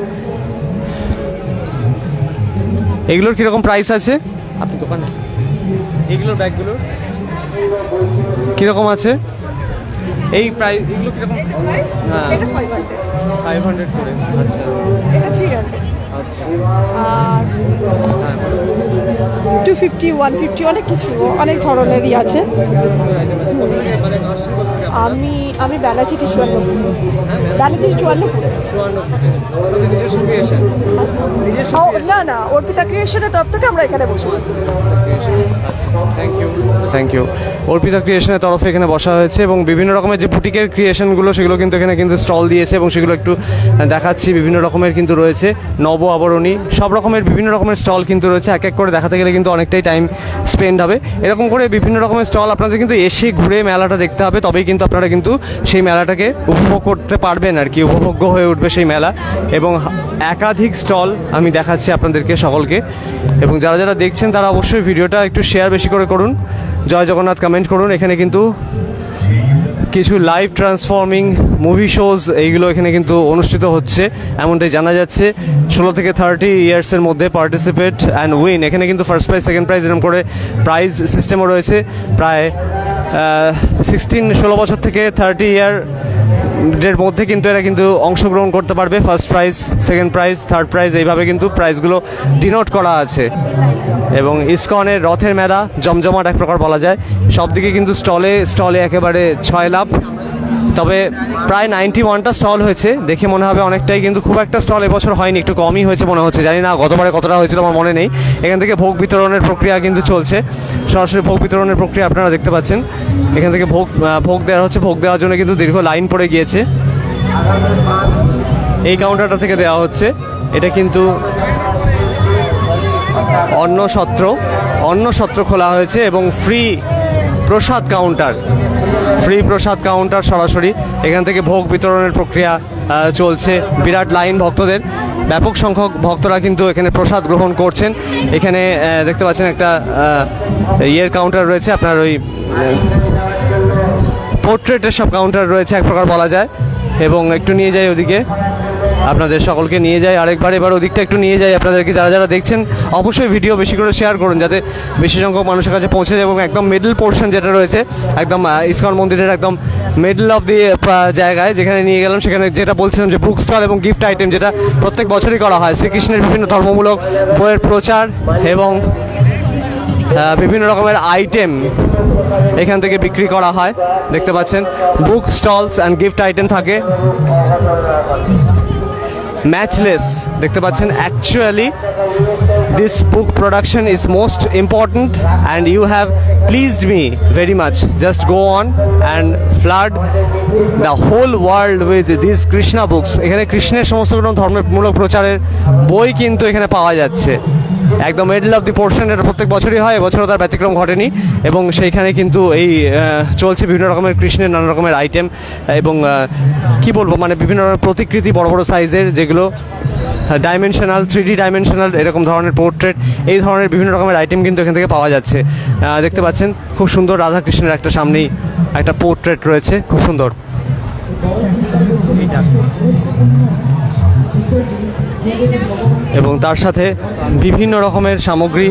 Speaker 1: এগুলোর কীরকম প্রাইস আছে আপনি দোকানে? এগুলোর ব্যাগগুলোর কীরকম আছে? এই প্রাইস এগুলো কীরকম? হ্যাঁ, 500 করে। আচ্ছা,
Speaker 7: এটা 300।
Speaker 1: আচ্ছা,
Speaker 7: আর 250, 150 অনেক কিছু, অনেক ধরনেরই আছে। আমি বেলাচিটি 54 ফুট। না অর্পিতা ক্রিয়েশনের তরফ থেকে আমরা এখানে বসেছি।
Speaker 1: Thank you. অর্পিতা ক্রিয়েশনের তরফে এখানে বসা হয়েছে, এবং বিভিন্ন রকমের যে বুটিকের ক্রিয়েশনগুলো সেগুলো কিন্তু এখানে কিন্তু স্টল দিয়েছে, এবং সেগুলো একটু দেখাচ্ছি। বিভিন্ন রকমের কিন্তু রয়েছে নব আবরণী, সব রকমের বিভিন্ন রকমের স্টল কিন্তু রয়েছে। এক এক করে দেখাতে গেলে কিন্তু অনেকটাই টাইম স্পেন্ড হবে। এরকম করে বিভিন্ন রকমের স্টল আপনাদের কিন্তু এসে ঘুরে মেলাটা দেখতে হবে, তবেই কিন্তু আপনারা কিন্তু সেই মেলাটাকে উপভোগ করতে পারবেন আর কি, উপভোগ্য হয়ে উঠবে সেই মেলা। এবং একাধিক স্টল আমি দেখাচ্ছি আপনাদেরকে সকলকে, এবং যারা যারা দেখছেন তারা অবশ্যই ভিডিওটা একটু শেয়ার বেশি করে করুন, জয় জগন্নাথ কমেন্ট করুন। এখানে কিন্তু কিছু লাইভ ট্রান্সফর্মিং মুভি শোজ এইগুলো এখানে কিন্তু অনুষ্ঠিত হচ্ছে এমনটাই জানা যাচ্ছে। 16 থেকে 30 ইয়ার্সের মধ্যে পার্টিসিপেট অ্যান্ড উইন। এখানে কিন্তু ফার্স্ট প্রাইজ, সেকেন্ড প্রাইজ এরকম করে প্রাইজ সিস্টেমও রয়েছে। প্রায় 16 বছর থেকে 30 ইয়ারের মধ্যে কিন্তু এরা কিন্তু অংশগ্রহণ করতে পারবে। First prize, second prize, third prize, এইভাবে কিন্তু প্রাইজগুলো ডিনোট করা আছে। এবং ইসকনের রথের মেলা জমজমাট এক প্রকার বলা যায়। সব দিকে কিন্তু স্টলে একেবারে 6 লাভ। তবে প্রায় 91টা স্টল হয়েছে, দেখে মনে হবে অনেকটাই, কিন্তু খুব একটা স্টল এবছর হয়নি, একটু কমই হয়েছে মনে হচ্ছে। জানি না গতবারে কতটা হয়েছিল আমার মনে নেই। এখান থেকে ভোগ বিতরণের প্রক্রিয়া কিন্তু চলছে, সরাসরি ভোগ বিতরণের প্রক্রিয়া আপনারা দেখতে পাচ্ছেন। এখান থেকে ভোগ দেওয়া হচ্ছে, ভোগ দেওয়ার জন্য কিন্তু দীর্ঘ লাইন পড়ে গিয়েছে। এই কাউন্টারটা থেকে দেওয়া হচ্ছে। এটা কিন্তু অন্ন সত্র খোলা হয়েছে, এবং ফ্রি প্রসাদ কাউন্টার সরাসরি এখান থেকে ভোগ বিতরণের প্রক্রিয়া চলছে। বিরাট লাইন ভক্তদের, ব্যাপক সংখ্যক ভক্তরা কিন্তু এখানে প্রসাদ গ্রহণ করছেন। এখানে দেখতে পাচ্ছেন একটা কাউন্টার রয়েছে, আপনার ওই পোর্ট্রেটের সব কাউন্টার রয়েছে এক প্রকার বলা যায়। এবং একটু নিয়ে যাই ওদিকে, আপনাদের সকলকে নিয়ে যাই এবার ওদিকটা একটু নিয়ে যাই আপনাদেরকে। যারা যারা দেখছেন অবশ্যই ভিডিও বেশি করে শেয়ার করুন, যাতে বেশি সংখ্যক মানুষের কাছে পৌঁছে যায়। এবং একদম মিডল পোর্শন যেটা রয়েছে, একদম ইসকন মন্দিরের একদম মিডল অফ দি জায়গায় যেখানে নিয়ে গেলাম, সেখানে যেটা বলছিলাম যে বুক স্টল এবং গিফট আইটেম, যেটা প্রত্যেক বছরই করা হয়। শ্রীকৃষ্ণের বিভিন্ন ধর্মমূলক বইয়ের প্রচার এবং বিভিন্ন রকমের আইটেম এখান থেকে বিক্রি করা হয়। দেখতে পাচ্ছেন বুক স্টলস অ্যান্ড গিফট আইটেম থাকে। ম্যাচলেস দেখতে পাচ্ছেন। Actually this book production is most important and you have pleased me very much. Just go on and flood the whole world with these Krishna books. এখানে কৃষ্ণের সমস্ত ধর্মমূলক প্রচারের বই কিন্তু এখানে পাওয়া যাচ্ছে। একদম মিডল অফ দি পোর্শন, এটা প্রত্যেক বছরই হয়, এবছরও তার ব্যতিক্রম ঘটেনি। এবং সেইখানে কিন্তু এই চলছে বিভিন্ন রকমের কৃষ্ণের নানা রকমের আইটেম, এবং কি বলবো, মানে বিভিন্ন রকমের প্রতিকৃতি, বড় বড় সাইজের, যেগুলো ডাইমেনশনাল, 3D ডাইমেনশনাল এরকম ধরনের পোর্ট্রেট, এই ধরনের বিভিন্ন রকমের আইটেম কিন্তু এখান থেকে পাওয়া যাচ্ছে। দেখতে পাচ্ছেন খুব সুন্দর রাধাকৃষ্ণের একটা সামনেই একটা পোর্ট্রেট রয়েছে, খুব সুন্দর। এবং তার সাথে বিভিন্ন রকমের সামগ্রী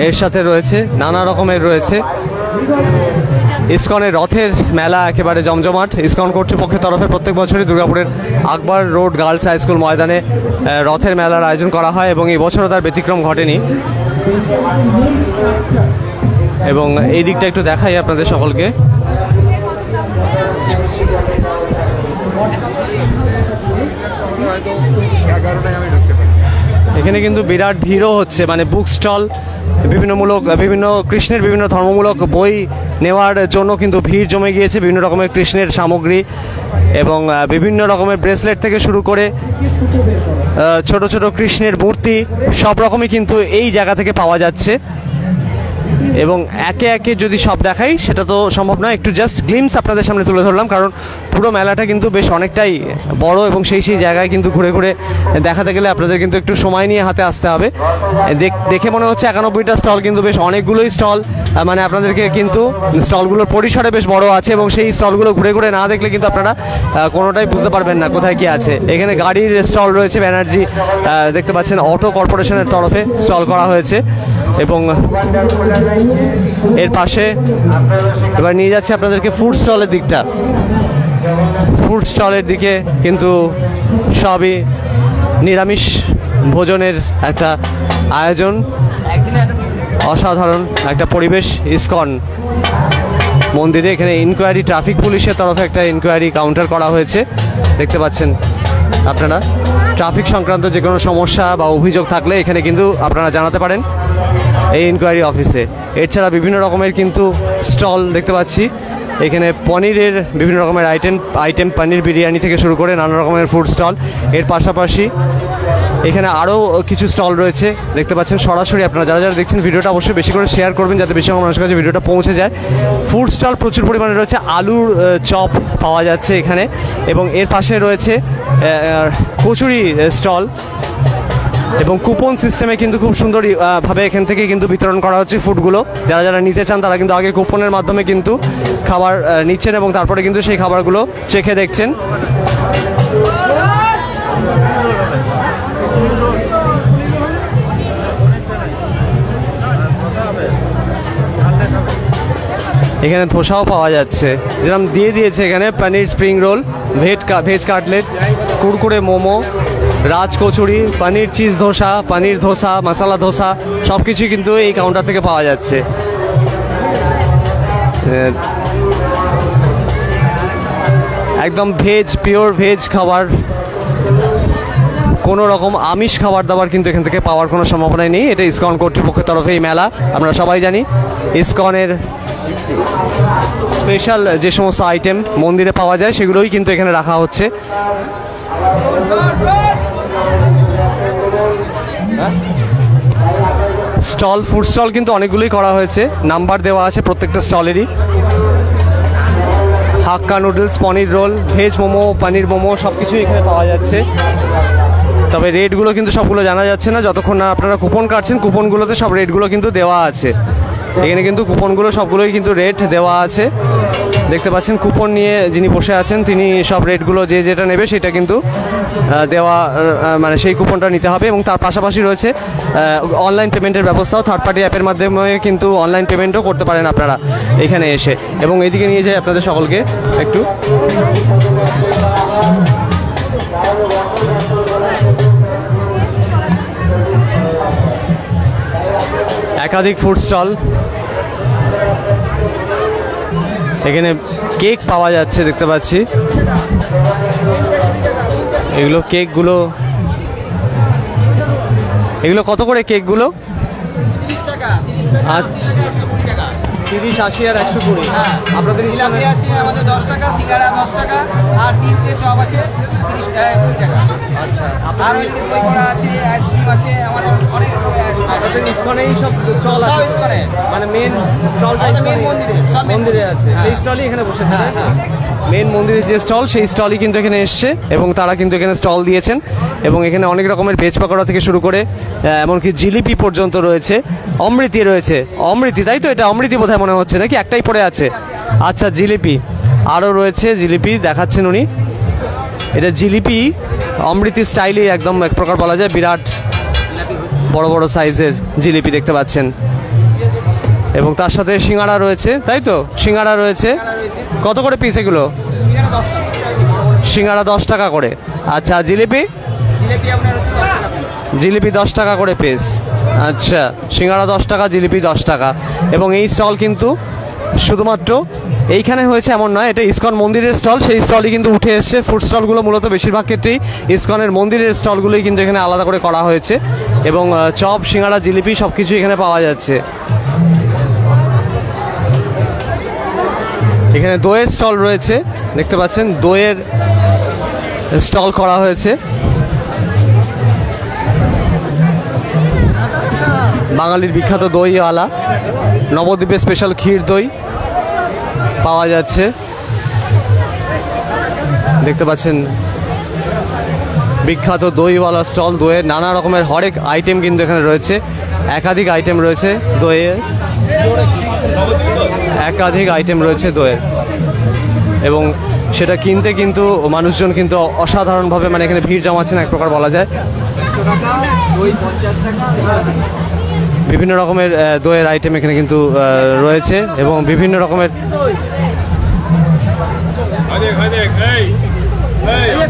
Speaker 1: এর সাথে রয়েছে, নানা রকমের রয়েছে। ইসকনের রথের মেলা একেবারে জমজমাট। ইসকন কর্তৃপক্ষের তরফে প্রত্যেক বছরই দুর্গাপুরের আকবর রোড গার্লস হাই স্কুল ময়দানে রথের মেলার আয়োজন করা হয়, এবং এই বছরও তার ব্যতিক্রম ঘটেনি। এবং এই দিকটা একটু দেখাই আপনাদের সকলকে। এখানে কিন্তু বিরাট ভিড়ও হচ্ছে, মানে বুক স্টল, বিভিন্ন কৃষ্ণের বিভিন্ন ধর্মমূলক বই নেওয়ার জন্য কিন্তু ভিড় জমে গিয়েছে। বিভিন্ন রকমের কৃষ্ণের সামগ্রী এবং বিভিন্ন রকমের ব্রেসলেট থেকে শুরু করে ছোট ছোট কৃষ্ণের মূর্তি সব রকমই কিন্তু এই জায়গা থেকে পাওয়া যাচ্ছে। এবং একে একে যদি সব দেখাই সেটা তো সম্ভব নয়, একটু জাস্ট গ্লিমস আপনাদের সামনে তুলে ধরলাম, কারণ পুরো মেলাটা কিন্তু বেশ অনেকটাই বড় এবং সেই জায়গায় কিন্তু ঘুরে ঘুরে দেখাতে গেলে আপনাদের কিন্তু একটু সময় নিয়ে হাতে আসতে হবে। দেখে মনে হচ্ছে 91টা স্টল, কিন্তু বেশ অনেকগুলোই স্টল, মানে আপনাদেরকে কিন্তু স্টলগুলোর পরিসরে বেশ বড় আছে এবং সেই স্টলগুলো ঘুরে ঘুরে না দেখলে কিন্তু আপনারা কোনোটাই বুঝতে পারবেন না কোথায় কি আছে। এখানে গাড়ির স্টল রয়েছে, ব্যানার্জি দেখতে পাচ্ছেন অটো কর্পোরেশনের তরফে স্টল করা হয়েছে। এবং এর পাশে এবার নিয়ে যাচ্ছে আপনাদেরকে ফুড স্টলের দিকটা। ফুড স্টলের দিকে কিন্তু সবই নিরামিষ ভোজনের একটা আয়োজন, অসাধারণ একটা পরিবেশ। ইসকন মন্দিরে এখানে ইনকোয়ারি, ট্রাফিক পুলিশের তরফে একটা ইনকোয়ারি কাউন্টার করা হয়েছে, দেখতে পাচ্ছেন আপনারা। ট্রাফিক সংক্রান্ত যে কোনো সমস্যা বা অভিযোগ থাকলে এখানে কিন্তু আপনারা জানাতে পারেন এই ইনকোয়ারি অফিসে। এছাড়া বিভিন্ন রকমের কিন্তু স্টল দেখতে পাচ্ছি এখানে, পনিরের বিভিন্ন রকমের আইটেম পনির বিরিয়ানি থেকে শুরু করে নানা রকমের ফুড স্টল। এর পাশাপাশি এখানে আরও কিছু স্টল রয়েছে দেখতে পাচ্ছেন। সরাসরি আপনারা যারা যারা দেখছেন ভিডিওটা অবশ্যই বেশি করে শেয়ার করবেন যাতে বেশি মানুষের কাছে ভিডিওটা পৌঁছে যায়। ফুড স্টল প্রচুর পরিমাণে রয়েছে, আলুর চপ পাওয়া যাচ্ছে এখানে, এবং এর পাশে রয়েছে কচুরি স্টল এবং কুপন সিস্টেমে কিন্তু খুব সুন্দর ভাবে এখান থেকে কিন্তু বিতরণ করা হচ্ছে ফুডগুলো। যারা যারা নিতে চান তারা কিন্তু আগে কুপনের মাধ্যমে কিন্তু খাবার নিচ্ছেন এবং তারপরে কিন্তু সেই খাবারগুলো চেখে দেখছেন। এখানে ধোসাও পাওয়া যাচ্ছে, যেরকম দিয়ে দিয়েছে এখানে paneer spring roll, veg cutlet, kurkure momo, raj kachori, paneer cheese dosa, paneer dosa, masala dosa সব কিছুই কিন্তু এই কাউন্টার থেকে পাওয়া যাচ্ছে। একদম ভেজ, পিওর ভেজ খাবার, কোনো রকম আমিষ খাবার দাবার কিন্তু এখান থেকে পাওয়ার কোনো সম্ভাবনাই নেই। এটা ইসকন কর্তৃপক্ষের তরফে এই মেলা, আমরা সবাই জানি ইসকনের স্পেশাল যে সমস্ত আইটেম মন্দিরে পাওয়া যায় সেগুলোই কিন্তু এখানে রাখা হচ্ছে। স্টল, ফুড স্টল কিন্তু অনেকগুলোই করা হয়েছে, নাম্বার দেওয়া আছে প্রত্যেকটা স্টলেরই। হাক্কা নুডলস, পনির রোল, ভেজ মোমো, পনির মোমো সব কিছুই এখানে পাওয়া যাচ্ছে। তবে রেটগুলো কিন্তু সবগুলো জানা যাচ্ছে না, যতক্ষণ না আপনারা কুপন কাটছেন। কুপনগুলোতে সব রেটগুলো কিন্তু দেওয়া আছে, এখানে কিন্তু কুপনগুলো সবগুলোই কিন্তু রেট দেওয়া আছে দেখতে পাচ্ছেন। কুপন নিয়ে যিনি বসে আছেন তিনি সব রেটগুলো যে যেটা নেবে সেটা কিন্তু দেওয়া, মানে সেই কুপনটা নিতে হবে। এবং তার পাশাপাশি রয়েছে অনলাইন পেমেন্টের ব্যবস্থাও, থার্ড পার্টি অ্যাপের মাধ্যমে কিন্তু অনলাইন পেমেন্টও করতে পারেন আপনারা এখানে এসে। এবং এইদিকে নিয়ে যাই আপনাদের সকলকে একটু। একাধিক ফুড স্টল, এখানে কেক পাওয়া যাচ্ছে দেখতে পাচ্ছি। এগুলো কেকগুলো, এগুলো কত করে কেকগুলো? আচ্ছা, 30, 80 আর 120। আপনাদের
Speaker 8: জিলাপি আছে আমাদের 10 টাকা, সিঙ্গাড়া 10 টাকা, আর 3টে চপ আছে 30 টাকা, 20 টাকা। আচ্ছা, আর ওই দই বড়া আছে, আইসক্রিম আছে, আমাদের অনেক
Speaker 1: আপনাদের ইসকনেই সব স্টল আছে?
Speaker 8: সব ইসকনে,
Speaker 1: মানে মেন স্টলটা
Speaker 8: মেন মন্দিরে, সব
Speaker 1: মন্দিরে আছে, সেই স্টলই এখানে বসে থাকে। মেন মন্দিরের যে স্টল সেই স্টলই কিন্তু এখানে এসছে এবং তারা কিন্তু এখানে স্টল দিয়েছেন। এবং এখানে অনেক রকমের ভেজ পাকোড়া থেকে শুরু করে এমনকি জিলিপি পর্যন্ত রয়েছে, অমৃতি রয়েছে। অমৃতি, তাই তো? এটা অমৃতি বোধহয় মনে হচ্ছে, নাকি একটাই পড়ে আছে? আচ্ছা, জিলিপি আরও রয়েছে, জিলিপি দেখাচ্ছেন উনি। এটা জিলিপি অমৃতি স্টাইলই একদম এক প্রকার বলা যায়, বিরাট বড় বড় সাইজের জিলিপি দেখতে পাচ্ছেন। এবং তার সাথে সিঙ্গাড়া রয়েছে, তাই তো? সিঙ্গাড়া রয়েছে, কত করে পিস এগুলো? সিঙ্গাড়া 10 টাকা করে। আচ্ছা, জিলিপি? জিলিপি 10 টাকা করে পিস। আচ্ছা, সিঙ্গাড়া 10 টাকা, জিলিপি 10 টাকা। এবং এই স্টল কিন্তু শুধুমাত্র এইখানে হয়েছে এমন নয়, এটা ইসকন মন্দিরের স্টল, সেই স্টলই কিন্তু উঠে এসছে। ফুড স্টলগুলো মূলত বেশিরভাগ ক্ষেত্রেই ইসকনের মন্দিরের স্টলগুলোই কিন্তু এখানে আলাদা করে করা হয়েছে। এবং চপ, সিঙ্গাড়া, জিলিপি সব কিছু এখানে পাওয়া যাচ্ছে। এখানে দইয়ের স্টল রয়েছে, দেখতে পাচ্ছেন দইয়ের স্টল করা হয়েছে। বাঙালির বিখ্যাত দইওয়ালা, নবদ্বীপের স্পেশাল ক্ষীর দই পাওয়া যাচ্ছে। দেখতে পাচ্ছেন বিখ্যাত দইওয়ালা স্টল, দইয়ের নানা রকমের হরেক আইটেম কিন্তু এখানে রয়েছে। একাধিক আইটেম রয়েছে দইয়ের, একাধিক আইটেম রয়েছে দইয়ের। এবং সেটা কিনতে কিন্তু মানুষজন কিন্তু অসাধারণভাবে মানে এখানে ভিড় জমাচ্ছেন এক প্রকার বলা যায়। বিভিন্ন রকমের দইয়ের আইটেম এখানে কিন্তু রয়েছে এবং বিভিন্ন রকমের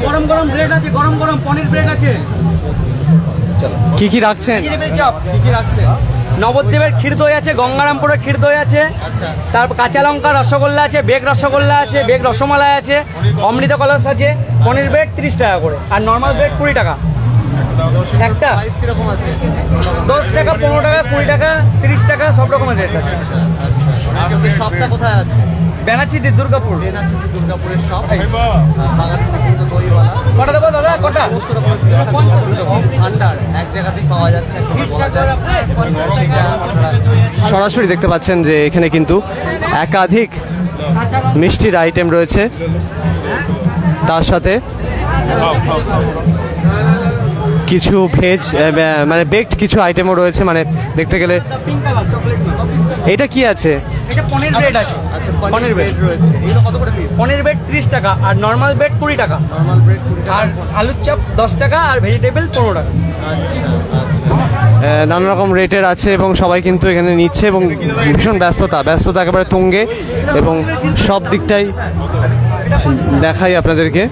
Speaker 8: গরম গরম ব্রেড আছে, গরম গরম পনির ব্রেড আছে।
Speaker 1: কি কি রাখছেন?
Speaker 8: নবদ্বীপের ক্ষীর দই আছে, গঙ্গারামপুরের ক্ষীর দই আছে, তারপর কাঁচা লঙ্কা রসগোল্লা আছে, বেগ রসগোল্লা আছে, বেগ রসমালাই আছে, অমৃত কলস আছে। পনির ব্রেড 30 টাকা করে, আর নর্মাল ব্রেড 20 টাকা একটা। কিরকম আছে? 10 টাকা, 15 টাকা, 20 টাকা, 30 টাকা, সব রকমের রেট আছে।
Speaker 9: শপটা কোথায় আছে?
Speaker 8: বেনাচিতি, দুর্গাপুর।
Speaker 9: দুর্গাপুরের শপ।
Speaker 8: কটা দেবো দাদা? কটা?
Speaker 9: ভান্ডার এক জায়গাতেই পাওয়া যাচ্ছে।
Speaker 1: সরাসরি দেখতে পাচ্ছেন যে এখানে কিন্তু একাধিক মিষ্টির আইটেম রয়েছে, তার সাথে কিছু ভেজ মানে বেকড কিছু আইটেমও রয়েছে। মানে দেখতে গেলে এটা কি আছে?
Speaker 8: এটা পনির ব্রেড আছে। আচ্ছা, পনির ব্রেড রয়েছে। এগুলো কত করে পিস? পনির ব্রেড 30 টাকা, আর নর্মাল ব্রেড 20 টাকা।
Speaker 9: নর্মাল ব্রেড 20 টাকা,
Speaker 8: আর আলুর চপ 10 টাকা, আর ভেজিটেবল 15 টাকা।
Speaker 1: নানা রকম রেটের আছে এবং সবাই কিন্তু এখানে নিচ্ছে এবং ভীষণ ব্যস্ততা একেবারে তুঙ্গে। এবং সব দিকটাই দেখাই আপনাদেরকে।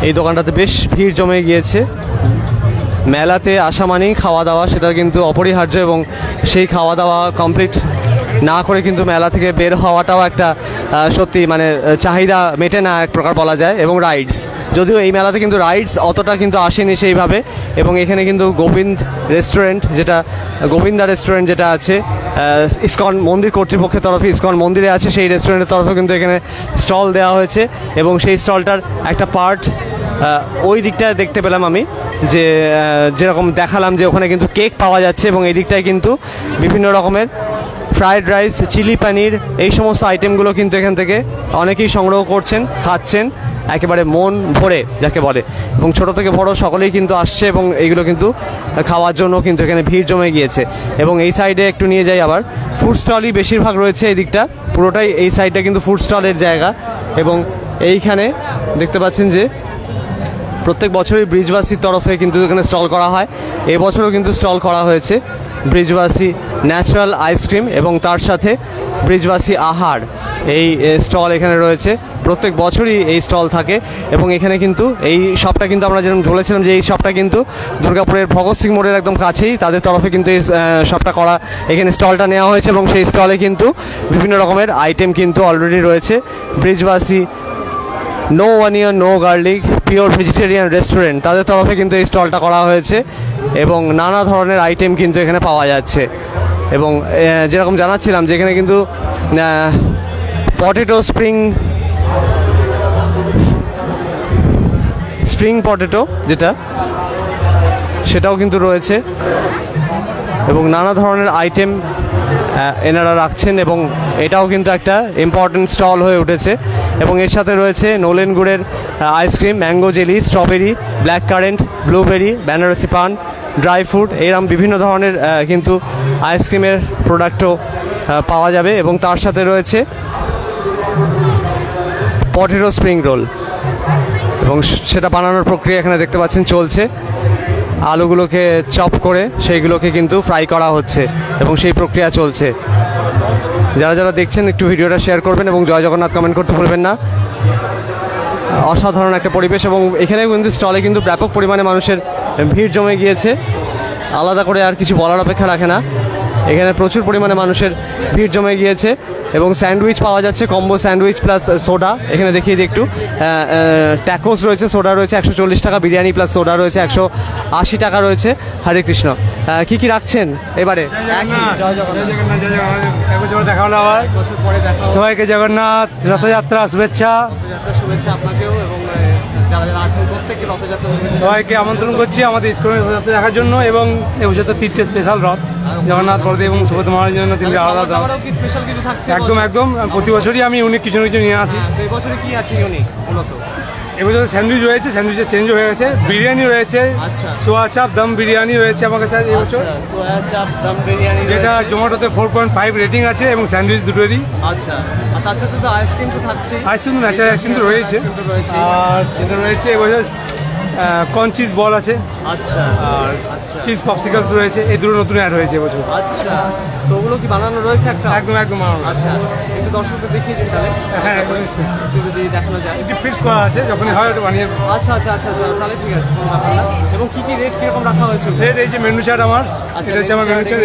Speaker 1: এই দোকানটাতে বেশ ভিড় জমে গিয়েছে। মেলাতে আসা মানেই খাওয়া দাওয়া, সেটা কিন্তু অপরিহার্য। এবং সেই খাওয়া দাওয়া কমপ্লিট না করে কিন্তু মেলা থেকে বের হওয়াটাও একটা সত্যি মানে চাহিদা মেটে না এক প্রকার বলা যায়। এবং রাইডস, যদিও এই মেলাতে কিন্তু রাইডস অতটা কিন্তু আসেনি সেইভাবে। এবং এখানে কিন্তু গোবিন্দা রেস্টুরেন্ট যেটা আছে ইসকন মন্দির কর্তৃপক্ষের তরফে, ইসকন মন্দিরে আছে সেই রেস্টুরেন্টের তরফে কিন্তু এখানে স্টল দেওয়া হয়েছে। এবং সেই স্টলটার একটা পার্ট ওই দিকটায় দেখতে পেলাম আমি, যে যেরকম দেখালাম যে ওখানে কিন্তু কেক পাওয়া যাচ্ছে। এবং এই দিকটায় কিন্তু বিভিন্ন রকমের ফ্রায়েড রাইস, চিলি পনির, এই সমস্ত আইটেমগুলো কিন্তু এখান থেকে অনেকেই সংগ্রহ করছেন, খাচ্ছেন একেবারে মন ভরে যাকে বলে। এবং ছোট থেকে বড় সকলেই কিন্তু আসছে এবং এইগুলো কিন্তু খাওয়ার জন্য কিন্তু এখানে ভিড় জমে গিয়েছে। এবং এই সাইডে একটু নিয়ে যাই, আবার ফুড স্টলই বেশিরভাগ রয়েছে এই দিকটা, পুরোটাই এই সাইডটা কিন্তু ফুড স্টলের জায়গা। এবং এইখানে দেখতে পাচ্ছেন যে প্রত্যেক বছরই ব্রিজবাসীর তরফে কিন্তু এখানে স্টল করা হয়। এবছরও কিন্তু স্টল করা হয়েছে ব্রিজবাসী ন্যাচারাল আইসক্রিম এবং তার সাথে ব্রিজবাসী আহার, এই স্টল এখানে রয়েছে। প্রত্যেক বছরই এই স্টল থাকে। এবং এখানে কিন্তু এই শপটা কিন্তু আমরা যেরকম বলেছিলাম যে এই শপটা কিন্তু দুর্গাপুরের ভগৎ সিং মোড়ের একদম কাছেই, তাদের তরফে কিন্তু এই শপটা করা, এখানে স্টলটা নেওয়া হয়েছে। এবং সেই স্টলে কিন্তু বিভিন্ন রকমের আইটেম কিন্তু অলরেডি রয়েছে। Brijwasi no onion no garlic pure vegetarian restaurant, তাদের তরফে কিন্তু এই স্টলটা করা হয়েছে। এবং নানা ধরনের আইটেম কিন্তু এখানে পাওয়া যাচ্ছে। এবং যেরকম জানাচ্ছিলাম যে এখানে কিন্তু পটেটো স্প্রিং পটেটো যেটা, সেটাও কিন্তু রয়েছে। এবং নানা ধরনের আইটেম এনারা রাখছেন এবং এটাও কিন্তু একটা ইম্পর্টেন্ট স্টল হয়ে উঠেছে। এবং এর সাথে রয়েছে নোলেন গুড়ের ice cream, mango jelly, strawberry, black currant, blueberry, Banarasi পান, ড্রাই ফ্রুট, এরকম বিভিন্ন ধরনের কিন্তু আইসক্রিমের প্রোডাক্টও পাওয়া যাবে। এবং তার সাথে রয়েছে পটেটো স্প্রিং রোল, এবং সেটা বানানোর প্রক্রিয়া এখানে দেখতে পাচ্ছেন চলছে। আলুগুলোকে চপ করে সেইগুলোকে কিন্তু ফ্রাই করা হচ্ছে এবং সেই প্রক্রিয়া চলছে। যারা যারা দেখছেন একটু ভিডিওটা শেয়ার করবেন এবং জয় জগন্নাথ কমেন্ট করতে ভুলবেন না। অসাধারণ একটা পরিবেশ এবং এখানে কিন্তু স্টলে কিন্তু ব্যাপক পরিমাণে মানুষের ভিড় জমে গিয়েছে। আলাদা করে আর কিছু বলার অপেক্ষা রাখে না, এখানে প্রচুর পরিমাণে মানুষের ভিড় জমে গিয়েছে এবং স্যান্ডউইচ পাওয়া যাচ্ছে, কম্বো স্যান্ডউইচ প্লাস সোডা। এখানে দেখিয়ে দিই একটু, ট্যাকোস রয়েছে, সোডা রয়েছে 140 টাকা, বিরিয়ানি প্লাস সোডা রয়েছে 180 টাকা রয়েছে। হরে কৃষ্ণ। কি কি রাখছেন এবারে?
Speaker 6: দেখা হলো আবার, সবাইকে জগন্নাথ রথযাত্রা শুভেচ্ছা।
Speaker 9: শুভেচ্ছা আপনাকেও এবং যারা যারা আছেন প্রত্যেককে রথযাত্রা
Speaker 6: সবাইকে আমন্ত্রণ করছি আমাদের ইস্কনের রথযাত্রা দেখার জন্য। এবং এবছর তো 3টে স্পেশাল রথ, জগন্নাথ বলদেব এবং সুভদ্রা মহারাজের জন্য 3টে আলাদা রথ।
Speaker 9: স্পেশাল কিছু থাকছে?
Speaker 6: একদম একদম, প্রতি বছরই আমি ইউনিক কিছু না কিছু নিয়ে আসি।
Speaker 9: এই বছরে কি আছে ইউনিক মূলত?
Speaker 6: এবছর স্যান্ডউইচ রয়েছে, স্যান্ডউইচের চেঞ্জ হয়ে গেছে, বিরিয়ানি রয়েছে, সোয়া চাপ দম বিরিয়ানি রয়েছে আমার কাছে এবছর, যেটা জোম্যাটোতে 4.5 রেটিং আছে এবং স্যান্ডউইচ দুটোরই।
Speaker 9: আচ্ছা, আর তার সাথে তো আইসক্রিম তো থাকছে।
Speaker 6: আইসক্রিম ন্যাচারাল আইসক্রিম তো রয়েছে, আর এটা রয়েছে এবছর কর্ন চিজ বল আছে।
Speaker 9: আচ্ছা,
Speaker 6: আর চিজ পপসিকলস রয়েছে, এই দুটো নতুন অ্যাড হয়েছে এবছর।
Speaker 9: আচ্ছা, তো ওগুলো কি বানানো রয়েছে? একটা
Speaker 6: একদম একদম বানানো।
Speaker 9: আচ্ছা, একটু দর্শকদের দেখিয়ে দিন তাহলে।
Speaker 6: হ্যাঁ,
Speaker 9: একটু যদি দেখানো যায়।
Speaker 6: একটু ফিক্স করা আছে, যখনই হয় ওটা বানিয়ে।
Speaker 9: আচ্ছা আচ্ছা আচ্ছা আচ্ছা, তাহলে ঠিক আছে, কোনো ব্যাপার না। এবং কি কি রেট কিরকম রাখা হয়েছে?
Speaker 6: রেট এই যে মেনু চার্ট আমার, এটা হচ্ছে আমার মেনু চার্ট,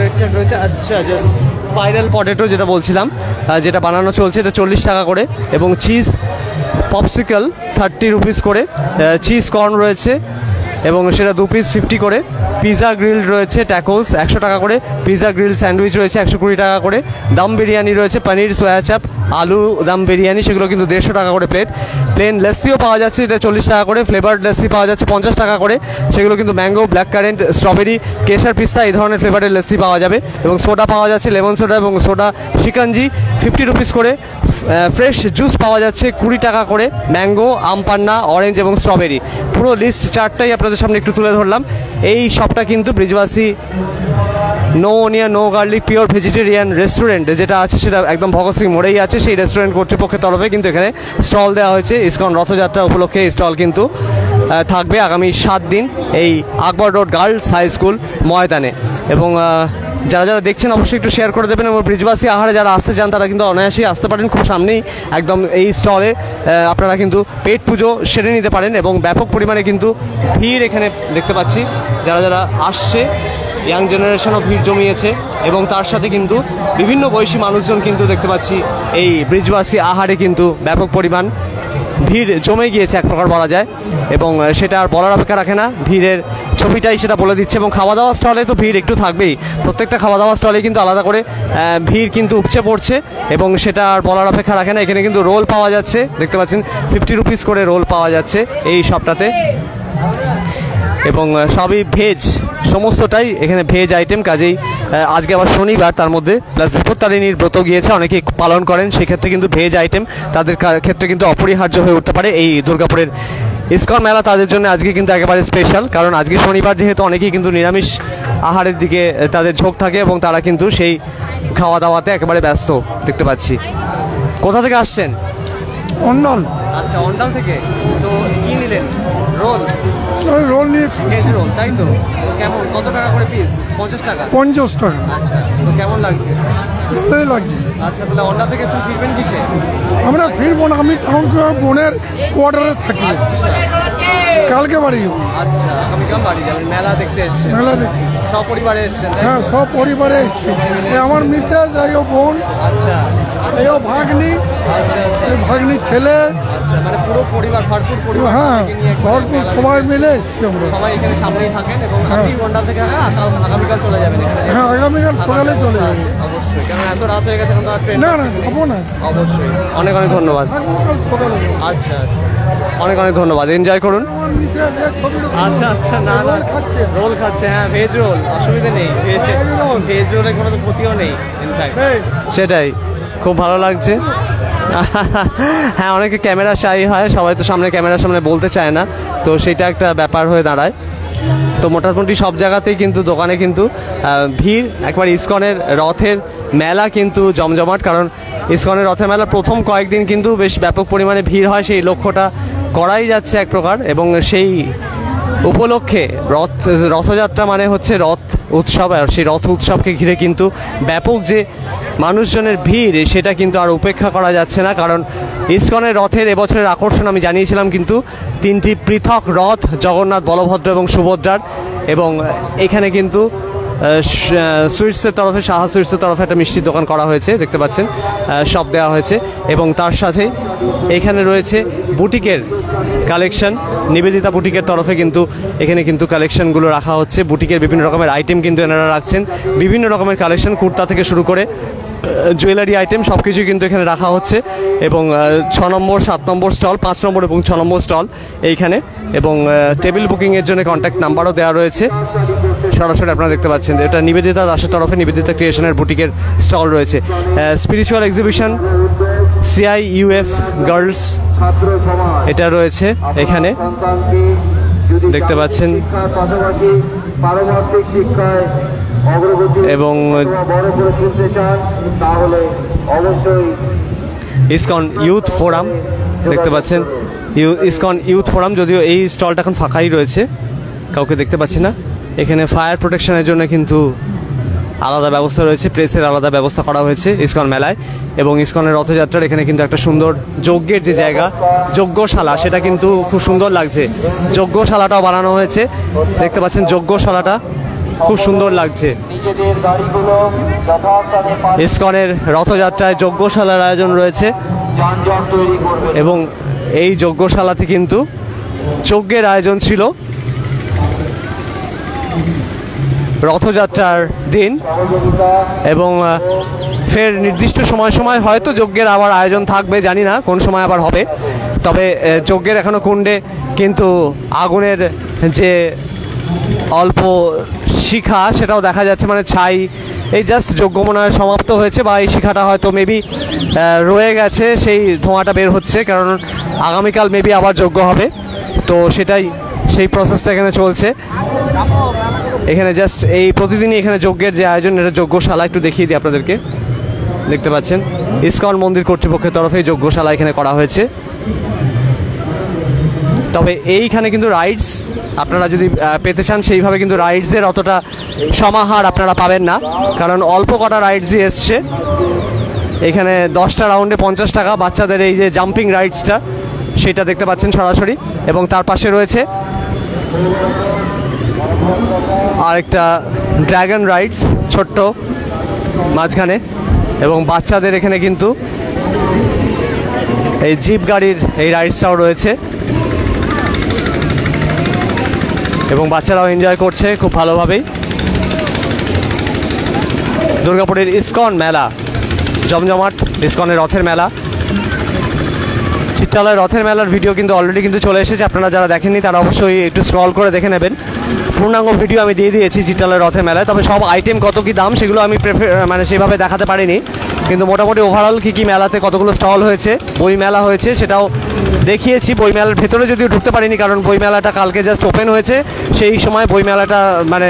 Speaker 9: রেট চার্ট রয়েছে। আচ্ছা, জাস্ট
Speaker 1: স্পাইরাল পটেটো যেটা বলছিলাম, যেটা বানানো চলছে, এটা 40 টাকা করে এবং চিজ পপসিকল 30 রুপিস করে, চিজ কর্ন রয়েছে এবং সেটা 2 পিস 50 করে, পিৎজা গ্রিল রয়েছে ট্যাকোস 100 টাকা করে, পিৎজা গ্রিল স্যান্ডউইচ রয়েছে 120 টাকা করে, দম বিরিয়ানি রয়েছে, পনির সোয়া চাপ আলু দম বিরিয়ানি, সেগুলো কিন্তু 150 টাকা করে প্লেট। প্লেন লস্যিও পাওয়া যাচ্ছে, এটা 40 টাকা করে, ফ্লেভার্ড লস্যি পাওয়া যাচ্ছে 50 টাকা করে, সেগুলো কিন্তু ম্যাঙ্গো, ব্ল্যাক কারেন্ট, স্ট্রবেরি, কেশর পিস্তা এই ধরনের ফ্লেভারের লস্যি পাওয়া যাবে। এবং সোডা পাওয়া যাচ্ছে, লেমন সোডা এবং সোডা শিকাঞ্জি 50 রুপিস করে, ফ্রেশ জুস পাওয়া যাচ্ছে 20 টাকা করে, ম্যাঙ্গো, আম পান্না, অরেঞ্জ এবং স্ট্রবেরি। পুরো লিস্ট চারটাই আপনাদের সামনে একটু তুলে ধরলাম। এই শপটা কিন্তু Brijwasi no onion no garlic pure vegetarian restaurant যেটা আছে, সেটা একদম ভগৎ সিং মোড়েই আছে। সেই রেস্টুরেন্ট কর্তৃপক্ষের তরফে কিন্তু এখানে স্টল দেওয়া হয়েছে। ইসকন রথযাত্রা উপলক্ষে এই স্টল কিন্তু থাকবে আগামী 7 দিন এই আকবর রোড গার্লস হাই স্কুল ময়দানে। এবং যারা যারা দেখছেন অবশ্যই একটু শেয়ার করে দেবেন এবং ব্রিজবাসী আহারে যারা আসতে চান তারা কিন্তু অনায়াসেই আসতে পারেন। খুব সামনেই একদম এই স্টলে আপনারা কিন্তু পেট পুজো সেরে নিতে পারেন এবং ব্যাপক পরিমাণে কিন্তু ভিড় এখানে দেখতে পাচ্ছি। যারা যারা আসছে ইয়াং জেনারেশনও ভিড় জমিয়েছে এবং তার সাথে কিন্তু বিভিন্ন বয়সী মানুষজন কিন্তু দেখতে পাচ্ছি এই ব্রিজবাসী আহারে কিন্তু ব্যাপক পরিমাণ ভিড় জমে গিয়েছে এক প্রকার বলা যায়। এবং সেটা আর বলার অপেক্ষা রাখে না, ভিড়ের ছবিটাই সেটা বলে দিচ্ছে। এবং খাওয়া দাওয়া স্টলে তো ভিড় একটু থাকবেই, প্রত্যেকটা খাওয়া দাওয়া স্টলে কিন্তু আলাদা করে ভিড় কিন্তু উপচে পড়ছে এবং সেটা আর বলার অপেক্ষা রাখে না। এখানে কিন্তু রোল পাওয়া যাচ্ছে, দেখতে পাচ্ছেন 50 রুপিস করে রোল পাওয়া যাচ্ছে এই শপটাতে এবং সবই ভেজ, সমস্তটাই এখানে ভেজ আইটেম। কাজেই আজকে আবার শনিবার, তার মধ্যে প্লাস বিপত্তারিণীর ব্রত গিয়েছে, অনেকেই পালন করেন, সেক্ষেত্রে কিন্তু ভেজ আইটেম তাদের ক্ষেত্রে কিন্তু অপরিহার্য হয়ে উঠতে পারে। এই দুর্গাপুরের ইসকন মেলা তাদের জন্য আজকে কিন্তু একেবারে স্পেশাল, কারণ আজকে শনিবার যেহেতু অনেকেই কিন্তু নিরামিষ আহারের দিকে তাদের ঝোঁক থাকে এবং তারা কিন্তু সেই খাওয়া দাওয়াতে একেবারে ব্যস্ত দেখতে পাচ্ছি। কোথা থেকে আসছেন?
Speaker 6: অন্ডল।
Speaker 9: আচ্ছা, অন্ডাল থেকে। তো কি নিলেন? রোল?
Speaker 6: রোল নিয়ে
Speaker 9: ভেজ রোল, তাই তো? কেমন, কত টাকা করে পিস? 50 টাকা?
Speaker 6: 50 টাকা।
Speaker 9: আচ্ছা, তো কেমন লাগছে?
Speaker 6: ভালোই লাগছে।
Speaker 9: আচ্ছা, তাহলে অন্ডাল থেকে এসে ফিরবেন কিসে?
Speaker 6: আমরা ফিরবো না, আমি টাউন বোনের কোয়ার্টারে থাকি, কালকে বাড়ি যাবো।
Speaker 9: আচ্ছা, আগামীকাল বাড়ি যাবেন। মেলা দেখতে এসছেন?
Speaker 6: মেলা দেখতে
Speaker 9: সপরিবারে এসছেন?
Speaker 6: হ্যাঁ, সব পরিবারে এসছি। আমার মিসেস, এই বোন,
Speaker 9: আচ্ছা,
Speaker 6: এই ভাগ্নি,
Speaker 9: আচ্ছা আচ্ছা
Speaker 6: ভাগ্নির ছেলে,
Speaker 9: আচ্ছা, মানে পুরো পরিবার, ভরপুর পরিবার।
Speaker 6: হ্যাঁ, ভরপুর সবাই মিলে এসছি আমরা।
Speaker 9: সবাই এখানে সামনেই থাকেন এবং আপনি অন্ডাল থেকে আগামীকাল চলে যাবেন এখানে?
Speaker 6: হ্যাঁ, আগামীকাল সকালে চলে যাবে।
Speaker 9: অবশ্যই, কারণ এত রাত হয়ে গেছে, এখন তো আর ট্রেন
Speaker 6: না না, যাবো না।
Speaker 9: অবশ্যই,
Speaker 1: অনেক অনেক ধন্যবাদ।
Speaker 6: সকালে
Speaker 9: আচ্ছা আচ্ছা,
Speaker 1: অনেক অনেক ধন্যবাদ, এনজয় করুন।
Speaker 9: আচ্ছা আচ্ছা, না না, রোল খাচ্ছে। হ্যাঁ, ভেজ রোল, অসুবিধা নেই। ভেজ রোলে কোনো তো ক্ষতিও নেই ইনফ্যাক্ট।
Speaker 1: সেটাই, খুব ভালো লাগছে। হ্যাঁ, অনেকে ক্যামেরা শাই হয়, সবাই তো সামনে ক্যামেরার সামনে বলতে চায় না, তো সেটা একটা ব্যাপার হয়ে দাঁড়ায়। তো মোটামুটি সব জায়গাতেই কিন্তু দোকানে কিন্তু ভিড়, একবার ইসকনের রথের মেলা কিন্তু জমজমাট, কারণ ইসকনের রথের মেলা প্রথম কয়েকদিন কিন্তু বেশ ব্যাপক পরিমাণে ভিড় হয়, সেই লক্ষ্যটা করাই যাচ্ছে এক প্রকার। এবং সেই উপলক্ষে রথযাত্রা মানে হচ্ছে রথ উৎসব, আর সেই রথ উৎসবকে ঘিরে কিন্তু ব্যাপক যে মানুষজনের ভিড় সেটা কিন্তু আর উপেক্ষা করা যাচ্ছে না। কারণ ইসকনের রথের এবছরের আকর্ষণ আমি জানিয়েছিলাম কিন্তু 3টি পৃথক রথ, জগন্নাথ, বলভদ্র এবং সুভদ্রার। এবং এখানে কিন্তু সুইটসের তরফে, সাহা সুইটসের তরফে একটা মিষ্টির দোকান করা হয়েছে, দেখতে পাচ্ছেন সব দেওয়া হয়েছে। এবং তার সাথে এখানে রয়েছে বুটিকের কালেকশন, নিবেদিতা বুটিকের তরফে কিন্তু এখানে কিন্তু কালেকশনগুলো রাখা হচ্ছে। বুটিকের বিভিন্ন রকমের আইটেম কিন্তু এনারা রাখছেন, বিভিন্ন রকমের কালেকশন, কুর্তা থেকে শুরু করে জুয়েলারি আইটেম সব কিছুই কিন্তু এখানে রাখা হচ্ছে। এবং 6 নম্বর, 7 নম্বর স্টল, 5 নম্বর এবং 6 নম্বর স্টল এইখানে। এবং টেবিল বুকিংয়ের জন্য কন্ট্যাক্ট নাম্বারও দেওয়া রয়েছে। সরাসরি আপনারা দেখতে পাচ্ছেন এটা নিবেদিতা দাসের তরফে নিবেদিতা ক্রিয়েশনের বুটিকের স্টল রয়েছে। স্পিরিচুয়াল এক্সিবিশন CIUF গার্লস এটা রয়েছে এখানে, দেখতে পাচ্ছেন। এবং ইসকন ইউথ ফোরাম দেখতে পাচ্ছেন, ইসকন ইউথ ফোরাম, যদিও এই স্টলটা এখন ফাঁকাই রয়েছে, কাউকে দেখতে পাচ্ছি না। এখানে ফায়ার প্রোটেকশনের জন্য কিন্তু আলাদা ব্যবস্থা রয়েছে, প্রেসের আলাদা ব্যবস্থা করা হয়েছে ইসকন মেলায়। এবং ইসকনের রথযাত্রার এখানে কিন্তু একটা সুন্দর যজ্ঞের যে জায়গা, যজ্ঞশালা, সেটা কিন্তু খুব সুন্দর লাগছে। যজ্ঞশালাটাও বানানো হয়েছে, দেখতে পাচ্ছেন যজ্ঞশালাটা খুব সুন্দর লাগছে। ইসকনের রথযাত্রায় যজ্ঞশালার আয়োজন রয়েছে এবং এই যজ্ঞশালাতে কিন্তু যজ্ঞের আয়োজন ছিল রথযাত্রার দিন। এবং ফের নির্দিষ্ট সময় হয়তো যজ্ঞের আবার আয়োজন থাকবে, জানি না কোন সময় আবার হবে। তবে যজ্ঞের এখনো কুণ্ডে কিন্তু আগুনের যে অল্প শিখা সেটাও দেখা যাচ্ছে, মানে ছাই, এই জাস্ট যজ্ঞ মনে হয় সমাপ্ত হয়েছে, বা এই শিখাটা হয়তো মেবি রয়ে গেছে, সেই ধোঁয়াটা বের হচ্ছে, কারণ আগামীকাল মেবি আবার যজ্ঞ হবে। তো সেটাই, সেই প্রসেসটা এখানে চলছে। এখানে জাস্ট এই প্রতিদিনই এখানে যজ্ঞের যে আয়োজন, এটা যজ্ঞশালা, একটু দেখিয়ে দিই আপনাদেরকে। দেখতে পাচ্ছেন ইসকন মন্দির কর্তৃপক্ষের তরফে যজ্ঞশালা এখানে করা হয়েছে। তবে এইখানে কিন্তু রাইডস আপনারা যদি পেতে চান সেইভাবে কিন্তু রাইডসের অতটা সমাহার আপনারা পাবেন না, কারণ অল্প কটা রাইডসই এসছে। এখানে 10টা রাউন্ডে 50 টাকা, বাচ্চাদের এই যে জাম্পিং রাইডসটা সেটা দেখতে পাচ্ছেন সরাসরি। এবং তার পাশে রয়েছে আরেকটা ড্রাগন রাইডস, ছোট্ট মাঝখানে। এবং বাচ্চাদের এখানে কিন্তু এই জিপ গাড়ির এই রাইডসটাও রয়েছে এবং বাচ্চারাও এনজয় করছে খুব ভালোভাবেই। দুর্গাপুরের ইসকন মেলা জমজমাট, ইসকনের রথের মেলা, চিত্রালয় রথের মেলার ভিডিও কিন্তু অলরেডি কিন্তু চলে এসেছে। আপনারা যারা দেখেননি তারা অবশ্যই একটু স্ক্রল করে দেখে নেবেন। পূর্ণাঙ্গ ভিডিও আমি দিয়ে দিয়েছি চিত্রালয় রথের মেলায়। তবে সব আইটেম কত কী দাম সেগুলো আমি মানে সেভাবে দেখাতে পারিনি, কিন্তু মোটামুটি ওভারঅল কী মেলাতে কতগুলো স্টল হয়েছে, বই মেলা হয়েছে সেটাও দেখিয়েছি। বই মেলার ভেতরে যদিও ঢুকতে পারিনি, কারণ বই মেলাটা কালকে জাস্ট ওপেন হয়েছে, সেই সময় বই মেলাটা মানে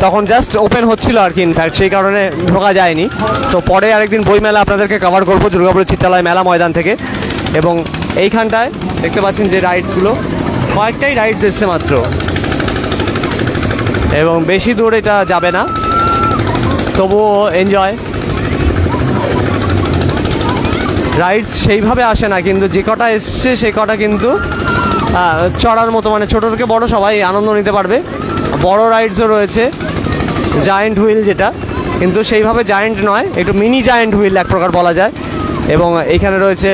Speaker 1: তখন জাস্ট ওপেন হচ্ছিল আর কি, ইনফ্যাক্ট সেই কারণে ঢোকা যায়নি। তো পরে আরেকদিন বই মেলা আপনাদেরকে কভার করবো দুর্গাপুরের চিত্রালয় মেলা ময়দান থেকে। এবং এইখানটায় দেখতে পাচ্ছেন যে রাইডসগুলো, কয়েকটাই রাইডস এসছে মাত্র, এবং বেশি দূর এটা যাবে না, তবুও এনজয়। রাইডস সেইভাবে আসে না, কিন্তু যে কটা এসছে সে কটা কিন্তু চড়ার মতো, মানে ছোটো থেকে বড় সবাই আনন্দ নিতে পারবে। বড় রাইডসও রয়েছে, জায়েন্ট হুইল যেটা, কিন্তু সেইভাবে জায়েন্ট নয়, একটু মিনি জায়েন্ট হুইল এক প্রকার বলা যায়। এবং এখানে রয়েছে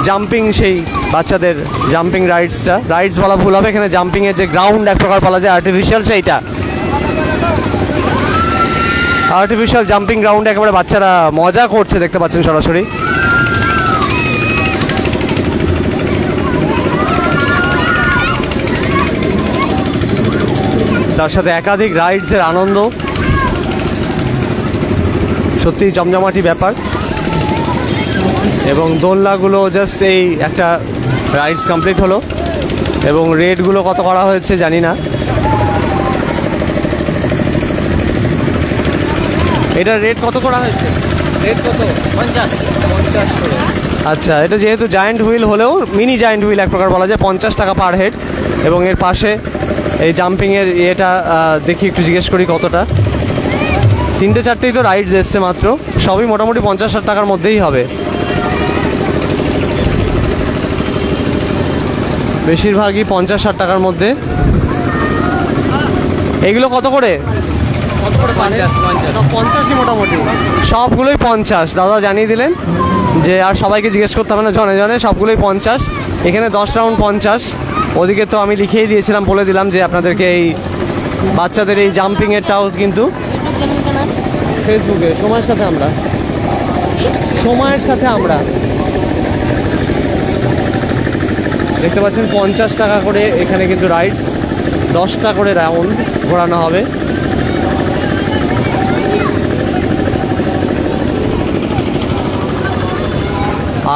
Speaker 1: জাম্পিং, সেই বাচ্চাদের জাম্পিং রাইডসটা, রাইডস বলা ভুল হবে, এখানে জাম্পিংয়ের যে গ্রাউন্ড এক প্রকার বলা যায় আর্টিফিশিয়াল, সেইটা আর্টিফিশিয়াল জাম্পিং গ্রাউন্ডে একেবারে বাচ্চারা মজা করছে, দেখতে পাচ্ছেন সরাসরি। তার সাথে একাধিক রাইডসের আনন্দ, সত্যি জমজমাটি ব্যাপার। এবং দোলনাগুলো জাস্ট এই একটা রাইডস কমপ্লিট হলো, এবং রেটগুলো কত করা হয়েছে জানি না। এটার রেট কত করা হয়েছে? রেট কত? 50 করে। আচ্ছা, এটা যেহেতু জায়েন্ট হুইল হলেও মিনি জায়েন্ট হুইল এক প্রকার বলা যায়, 50 টাকা পার হেড। এবং এর পাশে এই জাম্পিংয়ের ইয়েটা দেখি একটু জিজ্ঞেস করি কতটা। 3-4টেই তো রাইডস এসছে মাত্র, সবই মোটামুটি 50-60 টাকার মধ্যেই হবে। বেশিরভাগই 50-60 টাকার মধ্যে। এগুলো কত করে? 50ই মোটামুটি সবগুলোই 50। দাদা জানিয়ে দিলেন যে আর সবাইকে জিজ্ঞেস করতে হবে না, জনে জনে সবগুলোই 50। এখানে 10 রাউন্ড 50। ওদিকে তো আমি লিখেই দিয়েছিলাম, বলে দিলাম যে আপনাদেরকে এই বাচ্চাদের এই জাম্পিংয়েরটাও কিন্তু ফেসবুকে সময়ের সাথে আমরা দেখতে পাচ্ছেন 50 টাকা করে এখানে কিন্তু রাইডস, 10টা করে রাউন্ড ঘোরানো হবে।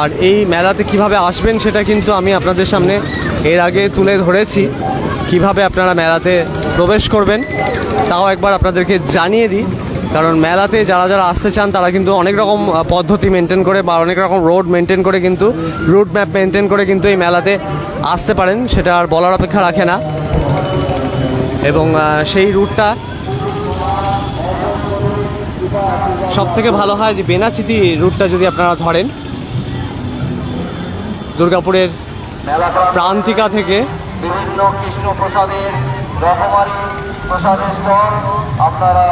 Speaker 1: আর এই মেলাতে কিভাবে আসবেন সেটা কিন্তু আমি আপনাদের সামনে এর আগে তুলে ধরেছি, কিভাবে আপনারা মেলাতে প্রবেশ করবেন তাও একবার আপনাদেরকে জানিয়ে দিই। কারণ মেলাতে যারা যারা আসতে চান তারা কিন্তু অনেক রকম পদ্ধতি মেনটেন করে বা অনেক রকম রোড মেনটেন করে কিন্তু রুট ম্যাপ মেনটেন করে কিন্তু এই মেলাতে আসতে পারেন, সেটা আর বলার অপেক্ষা রাখে না। এবং সেই রুটটা সব থেকে ভালো হয় যে বেনাচিতি রুটটা যদি আপনারা ধরেন, দুর্গাপুরের প্রান্তিকা থেকে
Speaker 10: বিভিন্ন কৃষ্ণ প্রসাদের রকমারি প্রসাদের স্টল আপনারা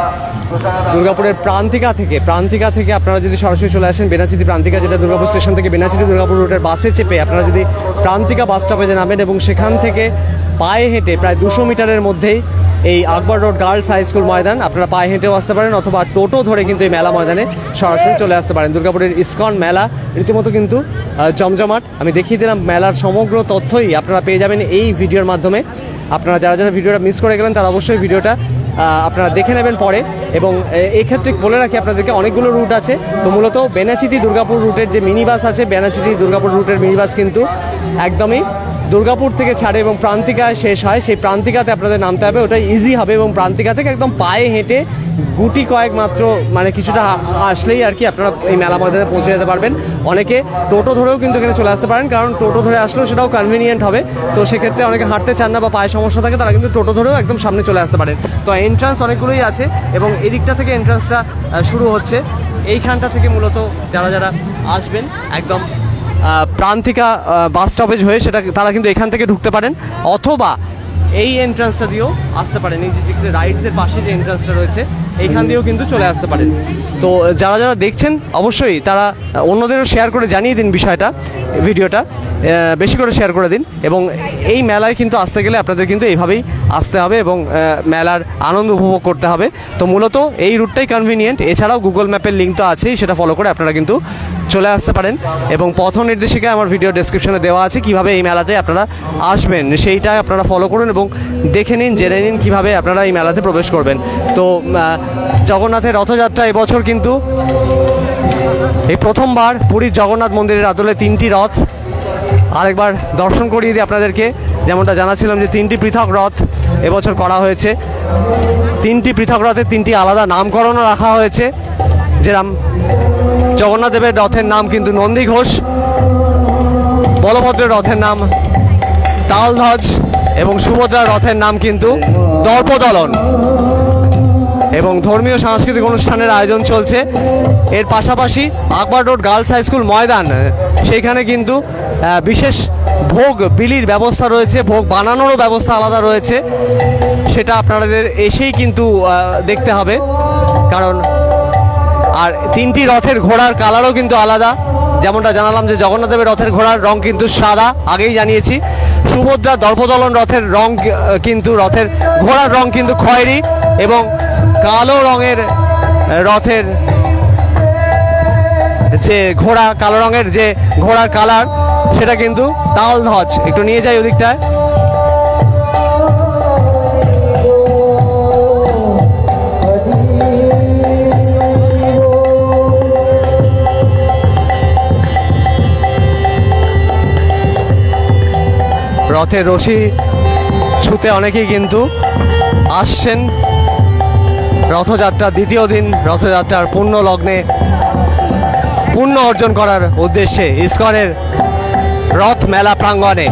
Speaker 1: দুর্গাপুরের প্রান্তিকা থেকে আপনারা যদি সরাসরি চলে আসেন বেনাচিতি প্রান্তিকা, যেটা দুর্গাপুর স্টেশন থেকে বেনাচিতি দুর্গাপুর রুটের বাসে চেপে আপনারা যদি প্রান্তিকা বাস স্টপেজে নামেন এবং সেখান থেকে পায়ে হেঁটে প্রায় 200 মিটারের মধ্যেই এই আকবর রোড গার্লস হাই স্কুল ময়দান, আপনারা পায়ে হেঁটেও আসতে পারেন অথবা টোটো ধরে কিন্তু এই মেলা ময়দানে সরাসরি চলে আসতে পারেন। দুর্গাপুরের ইসকন মেলা রীতিমতো কিন্তু জমজমাট। আমি দেখিয়ে দিলাম মেলার সমগ্র তথ্যই আপনারা পেয়ে যাবেন এই ভিডিওর মাধ্যমে। আপনারা যারা যারা ভিডিওটা মিস করে গেলেন তারা অবশ্যই ভিডিওটা আপনারা দেখে নেবেন পরে। এবং এই ক্ষেত্রে বলে রাখি আপনাদেরকে অনেকগুলো রুট আছে, তো মূলত বেনাচিতি দুর্গাপুর রুটের যে মিনি বাস আছে, বেনাচিতি দুর্গাপুর রুটের মিনি বাস কিন্তু একদমই দুর্গাপুর থেকে ছাড়ে এবং প্রান্তিকায় শেষ হয়। সেই প্রান্তিকাতে আপনাদের নামতে হবে, ওটা ইজি হবে এবং প্রান্তিকা থেকে একদম পায়ে হেঁটে গুটি কয়েক মাত্র মানে কিছুটা আসলেই আর কি আপনারা এই মেলা ময়দানে পৌঁছে যেতে পারবেন। অনেকে টোটো ধরেও কিন্তু এখানে চলে আসতে পারেন, কারণ টোটো ধরে আসলেও সেটাও কনভিনিয়েন্ট হবে। তো সেক্ষেত্রে অনেকে হাঁটতে চান না বা পায়ে সমস্যা থাকে, তারা কিন্তু টোটো ধরেও একদম সামনে চলে আসতে পারেন। তো এন্ট্রান্স অনেকগুলোই আছে এবং এদিকটা থেকে এন্ট্রান্সটা শুরু হচ্ছে। এইখানটা থেকে মূলত যারা যারা আসবেন একদম প্রান্তিকা বাস স্টপেজ হয়ে সেটা তারা কিন্তু এখান থেকে ঢুকতে পারেন, অথবা এই এন্ট্রান্সটা দিয়েও আসতে পারেন। এই যে রাইডসের পাশে যে এন্ট্রান্সটা রয়েছে এইখান দিয়েও কিন্তু চলে আসতে পারেন। তো যারা যারা দেখছেন অবশ্যই তারা অন্যদেরও শেয়ার করে জানিয়ে দিন বিষয়টা, ভিডিওটা বেশি করে শেয়ার করে দিন। এবং এই মেলায় কিন্তু আসতে গেলে আপনাদের কিন্তু এইভাবেই আসতে হবে এবং মেলার আনন্দ উপভোগ করতে হবে। তো মূলত এই রুটটাই কনভিনিয়েন্ট, এছাড়াও গুগল ম্যাপের লিঙ্ক তো আছেই, সেটা ফলো করে আপনারা কিন্তু চলে আসতে পারেন। এবং পথ নির্দেশিকা আমার ভিডিও ডেসক্রিপশনে দেওয়া আছে, কিভাবে এই মেলাতে আপনারা আসবেন সেইটাই আপনারা ফলো করুন এবং দেখে নিন, জেনে নিন কীভাবে আপনারা এই মেলাতে প্রবেশ করবেন। তো জগন্নাথের রথযাত্রা এবছর কিন্তু এই প্রথমবার পুরীর জগন্নাথ মন্দিরের আদলে 3টি রথ আরেকবার দর্শন করিয়ে দিই আপনাদেরকে। যেমনটা জানাচ্ছিলাম যে 3টি পৃথক রথ এবছর করা হয়েছে, 3টি পৃথক রথের 3টি আলাদা নামকরণও রাখা হয়েছে। যেরকম জগন্নাথ দেবের রথের নাম কিন্তু নন্দী ঘোষ, বলভদ্রের রথের নাম তালধ্বজ এবং সুভদ্রার রথের নাম কিন্তু দর্পদলন। এবং ধর্মীয় সাংস্কৃতিক অনুষ্ঠানের আয়োজন চলছে। এর পাশাপাশি আকবর রোড গার্লস হাই স্কুল ময়দান, সেইখানে কিন্তু বিশেষ ভোগ বিলির ব্যবস্থা রয়েছে, ভোগ বানানোরও ব্যবস্থা আলাদা রয়েছে, সেটা আপনাদের এসেই কিন্তু দেখতে হবে। কারণ আর 3টি রথের ঘোড়ার কালারও কিন্তু আলাদা। যেমনটা জানালাম যে জগন্নাথ দেবের রথের ঘোড়ার রং কিন্তু সাদা, আগেই জানিয়েছি। সুভদ্রা দর্পদলন রথের রং কিন্তু রথের ঘোড়ার রং কিন্তু খয়েরি এবং কালো রঙের রথের যে ঘোড়া, কালো রঙের যে ঘোড়ার কালার সেটা কিন্তু তালধ্বজ। একটু নিয়ে যাই ওদিকটায়। রথের রশি ছুতে অনেকেই কিন্তু আসছেন রথযাত্রার দ্বিতীয় দিন, রথযাত্রার পূর্ণ লগ্নে পুণ্য অর্জন করার উদ্দেশ্যে ইসকনের রথ মেলা প্রাঙ্গণে।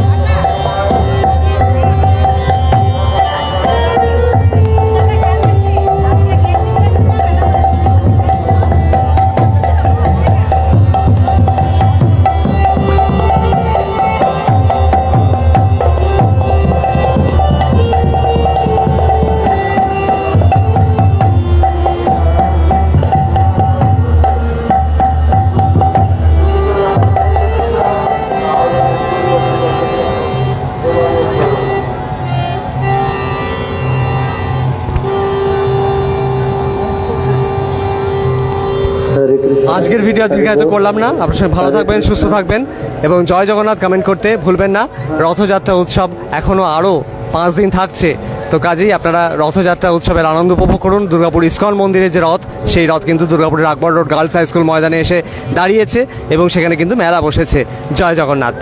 Speaker 1: আজকের ভিডিও দীর্ঘায়িত করলাম না। আপনার সঙ্গে ভালো থাকবেন, সুস্থ থাকবেন এবং জয় জগন্নাথ কমেন্ট করতে ভুলবেন না। রথযাত্রা উৎসব এখনও আরও 5 দিন থাকছে, তো কাজেই আপনারা রথযাত্রা উৎসবের আনন্দ উপভোগ করুন। দুর্গাপুর ইস্কন মন্দিরের যে রথ, সেই রথ কিন্তু দুর্গাপুরের আকবর রোড গার্লস হাই স্কুল ময়দানে এসে দাঁড়িয়েছে এবং সেখানে কিন্তু মেলা বসেছে। জয় জগন্নাথ।